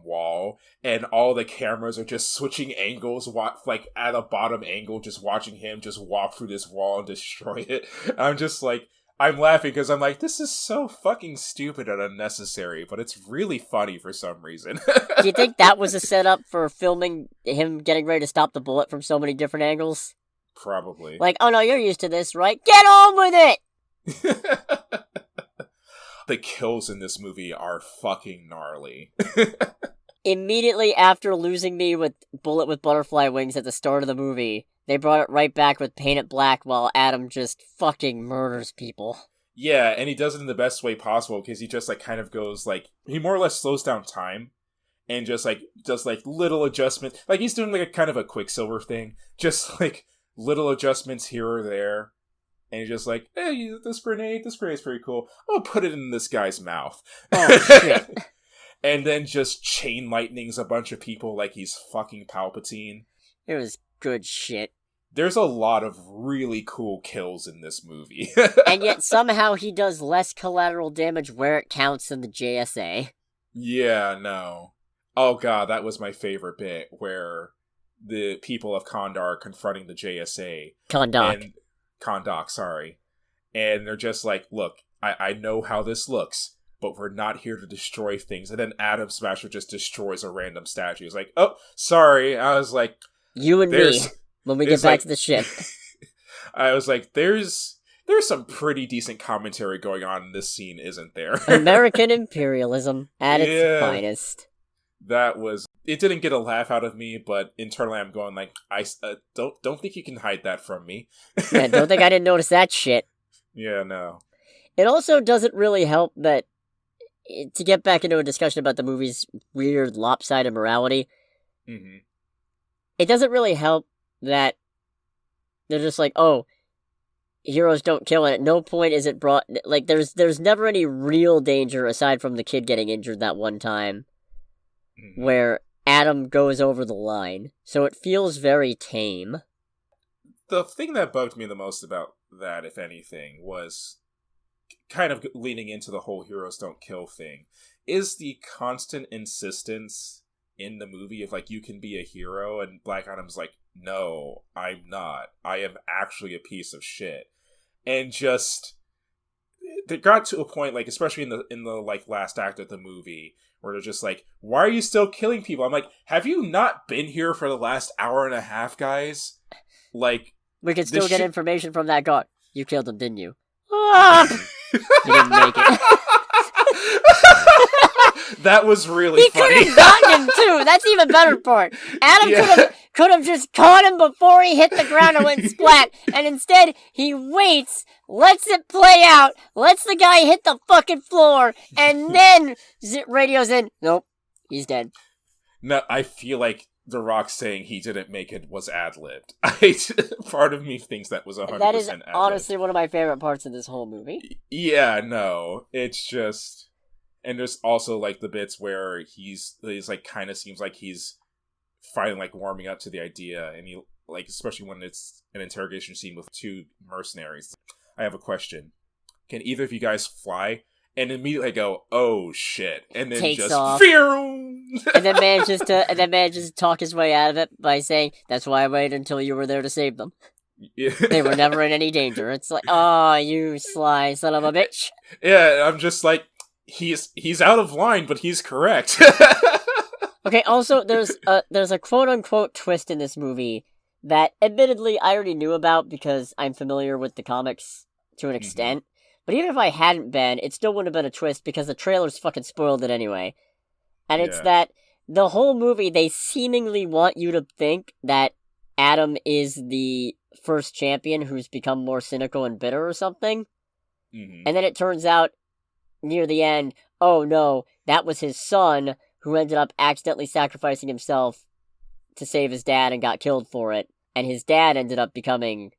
Speaker 2: wall, and all the cameras are just switching angles, like, at a bottom angle, just watching him just walk through this wall and destroy it. I'm just, like, I'm laughing because I'm like, this is so fucking stupid and unnecessary, but it's really funny for some reason.
Speaker 1: Do you think that was a setup for filming him getting ready to stop the bullet from so many different angles?
Speaker 2: Probably.
Speaker 1: Like, oh no, you're used to this, right? Get on with it!
Speaker 2: The kills in this movie are fucking gnarly.
Speaker 1: Immediately after losing me with Bullet with Butterfly Wings at the start of the movie, they brought it right back with Paint It Black while Adam just fucking murders people.
Speaker 2: Yeah, and he does it in the best way possible because he just, like, kind of goes, like, he more or less slows down time and just, like, does, like, little adjustments. Like, he's doing, like, a kind of a Quicksilver thing. Just, like, little adjustments here or there. And he's just like, hey, this grenade's pretty cool. I'll put it in this guy's mouth.
Speaker 1: Oh, shit.
Speaker 2: And then just chain lightnings a bunch of people like he's fucking Palpatine.
Speaker 1: It was good shit.
Speaker 2: There's a lot of really cool kills in this movie.
Speaker 1: And yet somehow he does less collateral damage where it counts than the JSA.
Speaker 2: Yeah, no. Oh god, that was my favorite bit, where the people of Kondar are confronting the JSA. Kondak, sorry. And they're just like, look, I know how this looks, but we're not here to destroy things. And then Atom Smasher just destroys a random statue. He's like, oh, sorry. I was like...
Speaker 1: You and me, when we get back to the ship.
Speaker 2: I was like, there's some pretty decent commentary going on in this scene, isn't there?
Speaker 1: American imperialism at its finest.
Speaker 2: That was... It didn't get a laugh out of me, but internally I'm going like, I don't think you can hide that from me.
Speaker 1: Yeah, don't think I didn't notice that shit.
Speaker 2: Yeah, no.
Speaker 1: It also doesn't really help that, to get back into a discussion about the movie's weird lopsided morality, it doesn't really help that they're just like, oh, heroes don't kill, and at no point is it brought, like, there's never any real danger aside from the kid getting injured that one time, where Adam goes over the line, so it feels very tame.
Speaker 2: The thing that bugged me the most about that, if anything, was kind of leaning into the whole heroes don't kill thing, is the constant insistence in the movie of, like, you can be a hero, and Black Adam's like, no, I'm not. I am actually a piece of shit. And just, they got to a point, like, especially in the like, last act of the movie, where they're just like, why are you still killing people? I'm like, have you not been here for the last hour and a half, guys? Like,
Speaker 1: we can still get information from that guard. You killed him, didn't you? You didn't make it.
Speaker 2: That was really funny.
Speaker 1: He could have gotten him too. That's the even better part. Adam could have just caught him before he hit the ground and went splat. And instead, he waits, lets it play out, lets the guy hit the fucking floor, and then radios in. Nope, he's dead.
Speaker 2: No, I feel like The Rock saying he didn't make it was ad-libbed. Part of me thinks that was 100%
Speaker 1: That is
Speaker 2: ad-libbed.
Speaker 1: honestly one of my favorite parts of this whole movie.
Speaker 2: Yeah, no, it's just... And there's also, like, the bits where he's like, kind of seems like he's finally, like, warming up to the idea, and he, like, especially when it's an interrogation scene with two mercenaries. I have a question. Can either of you guys fly? And immediately I go, oh shit, and then
Speaker 1: Takes
Speaker 2: just
Speaker 1: off.
Speaker 2: and
Speaker 1: then manages to talk his way out of it by saying, "That's why I waited until you were there to save them.
Speaker 2: Yeah.
Speaker 1: They were never in any danger." It's like, oh, you sly son of a bitch.
Speaker 2: Yeah, I'm just like, he's out of line, but he's correct.
Speaker 1: Okay, also, there's a quote-unquote twist in this movie that, admittedly, I already knew about because I'm familiar with the comics to an extent. Mm-hmm. But even if I hadn't been, it still wouldn't have been a twist because the trailers fucking spoiled it anyway. And it's that the whole movie, they seemingly want you to think that Adam is the first champion who's become more cynical and bitter or something. Mm-hmm. And then it turns out, near the end, oh no, that was his son who ended up accidentally sacrificing himself to save his dad and got killed for it. And his dad ended up becoming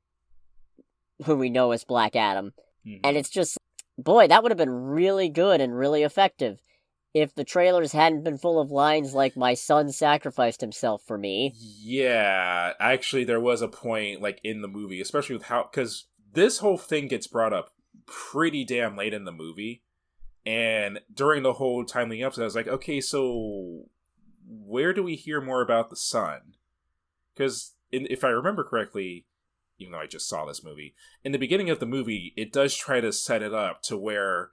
Speaker 1: who we know as Black Adam. Mm-hmm. And it's just, boy, that would have been really good and really effective if the trailers hadn't been full of lines like, my son sacrificed himself for me.
Speaker 2: Yeah, actually there was a point, like, in the movie, especially with how, because this whole thing gets brought up pretty damn late in the movie. And during the whole time leading up to that, I was like, okay, so where do we hear more about the son? Because if I remember correctly, even though I just saw this movie, in the beginning of the movie, it does try to set it up to where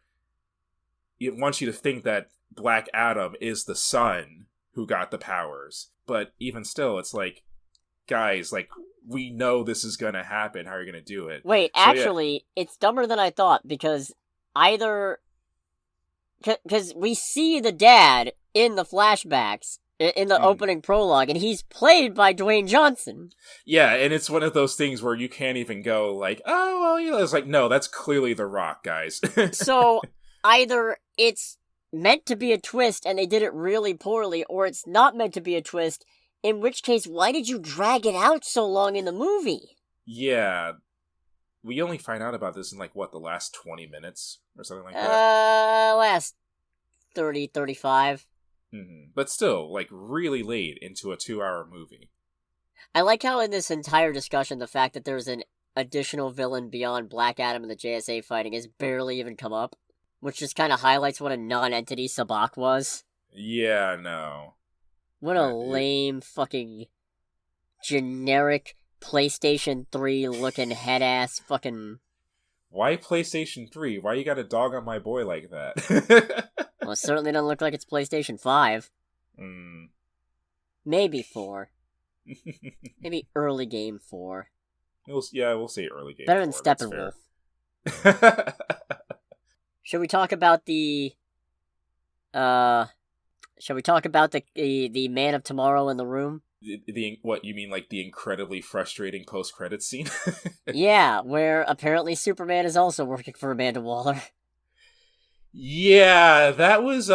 Speaker 2: it wants you to think that Black Adam is the son who got the powers. But even still, it's like, guys, like, we know this is going to happen. How are you going to do it?
Speaker 1: Wait, so, actually, it's dumber than I thought, because either... Because we see the dad in the flashbacks, in the opening prologue, and he's played by Dwayne Johnson.
Speaker 2: Yeah, and it's one of those things where you can't even go like, oh, well, you know, it's like, no, that's clearly The Rock, guys.
Speaker 1: So, either it's meant to be a twist and they did it really poorly, or it's not meant to be a twist, in which case, why did you drag it out so long in the movie?
Speaker 2: Yeah, we only find out about this in, like, what, the last 20 minutes or something like that?
Speaker 1: Last 30, 35.
Speaker 2: Mm-hmm. But still, like, really late into a 2-hour movie.
Speaker 1: I like how in this entire discussion, the fact that there's an additional villain beyond Black Adam and the JSA fighting has barely even come up, which just kind of highlights what a non-entity Sabak was.
Speaker 2: Yeah, no.
Speaker 1: What a lame fucking generic PlayStation 3 looking head-ass fucking...
Speaker 2: Why PlayStation 3? Why you got a dog on my boy like that?
Speaker 1: Well, it certainly doesn't look like it's PlayStation 5. Maybe 4. Maybe early game 4.
Speaker 2: We'll say early game 4.
Speaker 1: Better than Steppenwolf. Should we talk about the... Shall we talk about the Man of Tomorrow in the room?
Speaker 2: What, you mean like the incredibly frustrating post-credits scene?
Speaker 1: Yeah, where apparently Superman is also working for Amanda Waller.
Speaker 2: Yeah, that was,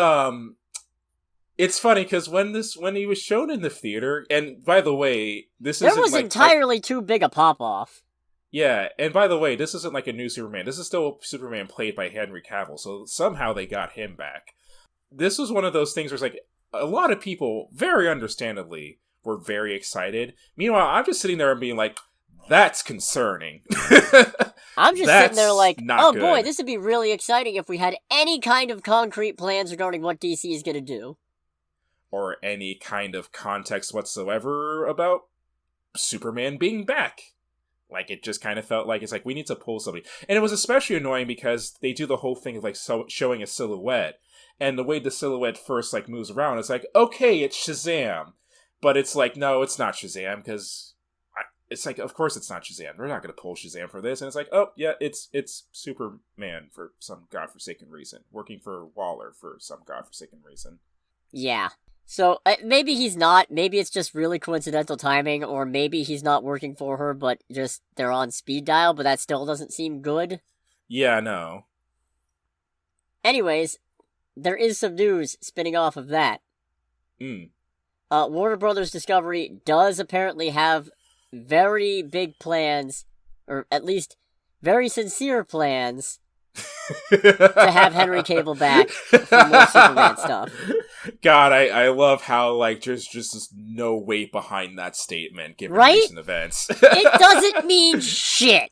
Speaker 2: it's funny, because when he was shown in the theater, and by the way, this isn't
Speaker 1: was
Speaker 2: like...
Speaker 1: entirely too big a pop-off.
Speaker 2: Yeah, and by the way, this isn't like a new Superman. This is still Superman played by Henry Cavill, so somehow they got him back. This was one of those things where it's like, a lot of people, very understandably, were very excited. Meanwhile, I'm just sitting there and being like, That's concerning.
Speaker 1: I'm just sitting there like, oh
Speaker 2: good.
Speaker 1: boy, this would be really exciting if we had any kind of concrete plans regarding what DC is going to do.
Speaker 2: Or any kind of context whatsoever about Superman being back. Like, it just kind of felt like, it's like, we need to pull somebody. And it was especially annoying because they do the whole thing of, like, showing a silhouette. And the way the silhouette first, like, moves around, it's like, okay, it's Shazam. But it's like, no, it's not Shazam, because... It's like, of course it's not Shazam. We're not going to pull Shazam for this. And it's like, oh, yeah, it's Superman for some godforsaken reason. Working for Waller for some godforsaken reason.
Speaker 1: Yeah. So, maybe he's not. Maybe it's just really coincidental timing, or maybe he's not working for her, but just they're on speed dial, but that still doesn't seem good.
Speaker 2: Yeah, no.
Speaker 1: Anyways, there is some news spinning off of that. Warner Brothers Discovery does apparently have very big plans, or at least very sincere plans, to have Henry Cavill back for more Superman stuff.
Speaker 2: God, I love how, like, there's just no weight behind that statement, given recent events.
Speaker 1: It doesn't mean shit!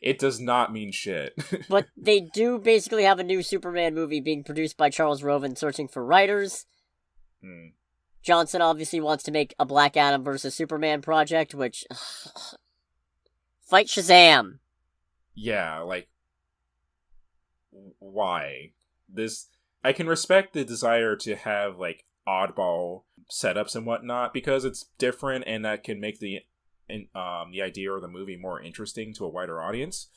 Speaker 2: It does not mean shit.
Speaker 1: But they do basically have a new Superman movie being produced by Charles Roven searching for writers. Johnson obviously wants to make a Black Adam versus Superman project, which... Fight Shazam!
Speaker 2: Yeah, like... Why? I can respect the desire to have, like, oddball setups and whatnot, because it's different and that can make the idea or the movie more interesting to a wider audience.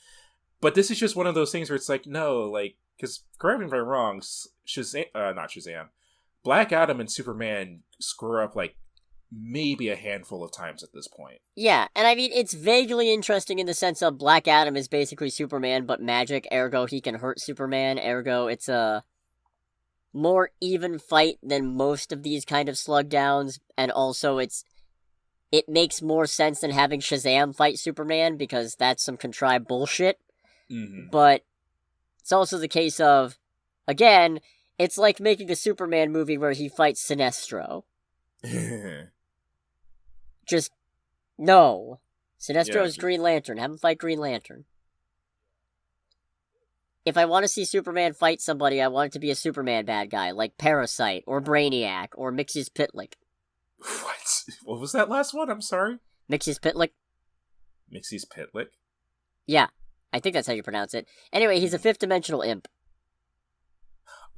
Speaker 2: But this is just one of those things where it's like, no, like... Because, correct me if I'm wrong, not Shazam... Black Adam and Superman screw up, like, maybe a handful of times at this point.
Speaker 1: Yeah, and I mean, it's vaguely interesting in the sense of Black Adam is basically Superman, but magic, ergo he can hurt Superman, ergo it's a more even fight than most of these kind of slug downs, and also it makes more sense than having Shazam fight Superman, because that's some contrived bullshit. But it's also the case of, again... It's like making a Superman movie where he fights Sinestro. Just, no. Sinestro is Green Lantern. Have him fight Green Lantern. If I want to see Superman fight somebody, I want it to be a Superman bad guy, like Parasite, or Brainiac, or Mixes Pitlick.
Speaker 2: What was that last one? I'm sorry?
Speaker 1: Mixes Pitlick?
Speaker 2: Mixes Pitlick?
Speaker 1: Yeah, I think that's how you pronounce it. Anyway, he's a fifth-dimensional imp.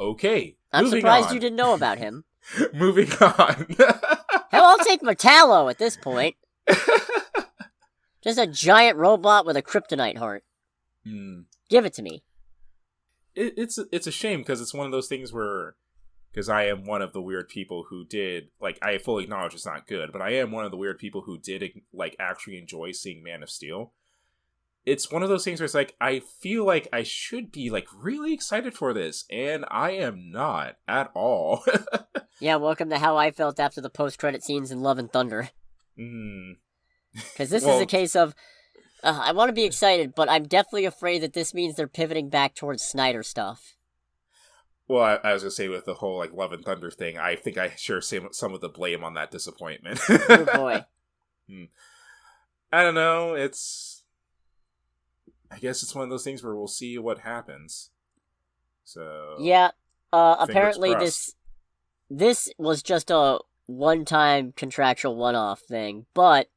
Speaker 2: Okay.
Speaker 1: I'm surprised you didn't know about him.
Speaker 2: Moving on.
Speaker 1: Hell, I'll take Metallo at this point. Just a giant robot with a kryptonite heart. Give it to me.
Speaker 2: It's a shame, because it's one of those things where... Because I am one of the weird people who did... Like, I fully acknowledge it's not good, but I am one of the weird people who did, like, actually enjoy seeing Man of Steel. It's one of those things where it's like, I feel like I should be, like, really excited for this, and I am not at all.
Speaker 1: Yeah, welcome to how I felt after the post-credit scenes in Love and Thunder. Because this is a case of, I want to be excited, but I'm definitely afraid that this means they're pivoting back towards Snyder stuff.
Speaker 2: Well, I was going to say, with the whole, like, Love and Thunder thing, I think I share some of the blame on that disappointment.
Speaker 1: Oh, boy.
Speaker 2: I don't know, I guess it's one of those things where we'll see what happens. So
Speaker 1: yeah, apparently this was just a one-time contractual one-off thing, but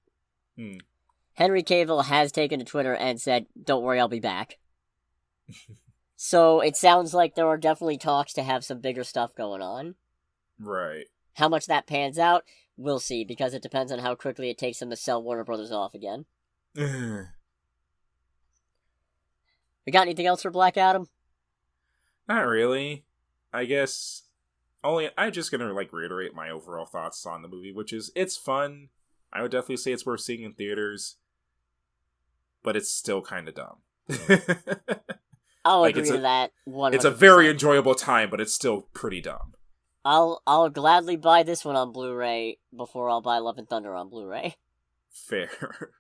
Speaker 1: Henry Cavill has taken to Twitter and said, "Don't worry, I'll be back." So it sounds like there are definitely talks to have some bigger stuff going on. Right. How much that pans out, we'll see, because it depends on how quickly it takes them to sell Warner Brothers off again. We got anything else for Black Adam?
Speaker 2: Not really. I guess I'm just gonna, like, reiterate my overall thoughts on the movie, which is, it's fun. I would definitely say it's worth seeing in theaters, but it's still kind of dumb.
Speaker 1: I'll agree to that 100%.
Speaker 2: It's a very enjoyable time, but it's still pretty dumb.
Speaker 1: I'll gladly buy this one on Blu-ray before I'll buy Love and Thunder on Blu-ray.
Speaker 2: Fair.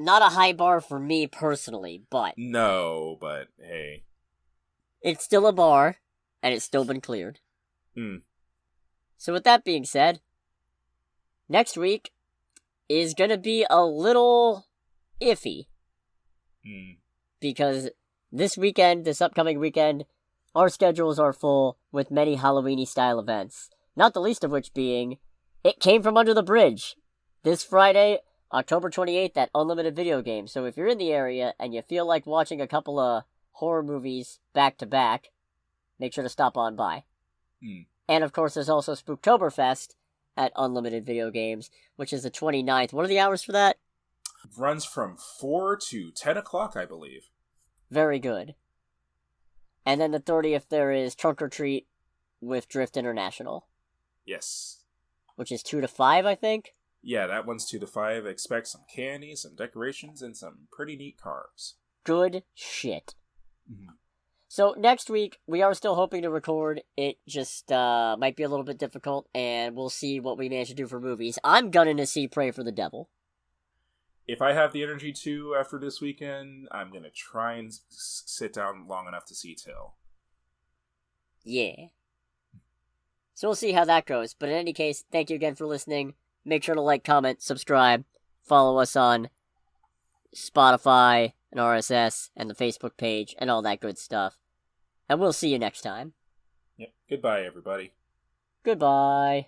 Speaker 1: Not a high bar for me personally, but...
Speaker 2: No, but hey.
Speaker 1: It's still a bar, and it's still been cleared. So with that being said, next week is gonna be a little iffy. Because this upcoming weekend, our schedules are full with many Halloween-y style events. Not the least of which being, It Came From Under the Bridge, this Friday, October 28th at Unlimited Video Games. So if you're in the area and you feel like watching a couple of horror movies back-to-back, make sure to stop on by. And of course, there's also Spooktoberfest at Unlimited Video Games, which is the 29th. What are the hours for that?
Speaker 2: Runs from 4 to 10 o'clock, I believe.
Speaker 1: Very good. And then the 30th, there is Trunk or Treat with Drift International.
Speaker 2: Yes.
Speaker 1: Which is 2 to 5, I think?
Speaker 2: Yeah, that one's 2 to 5. Expect some candy, some decorations, and some pretty neat cars.
Speaker 1: Good shit. So next week, we are still hoping to record. It just might be a little bit difficult, and we'll see what we manage to do for movies. I'm gunning to see Pray for the Devil.
Speaker 2: If I have the energy to after this weekend, I'm going to try and sit down long enough to see Till.
Speaker 1: Yeah. So we'll see how that goes. But in any case, thank you again for listening. Make sure to like, comment, subscribe. Follow us on Spotify and RSS and the Facebook page and all that good stuff. And we'll see you next time.
Speaker 2: Yep. Goodbye, everybody.
Speaker 1: Goodbye.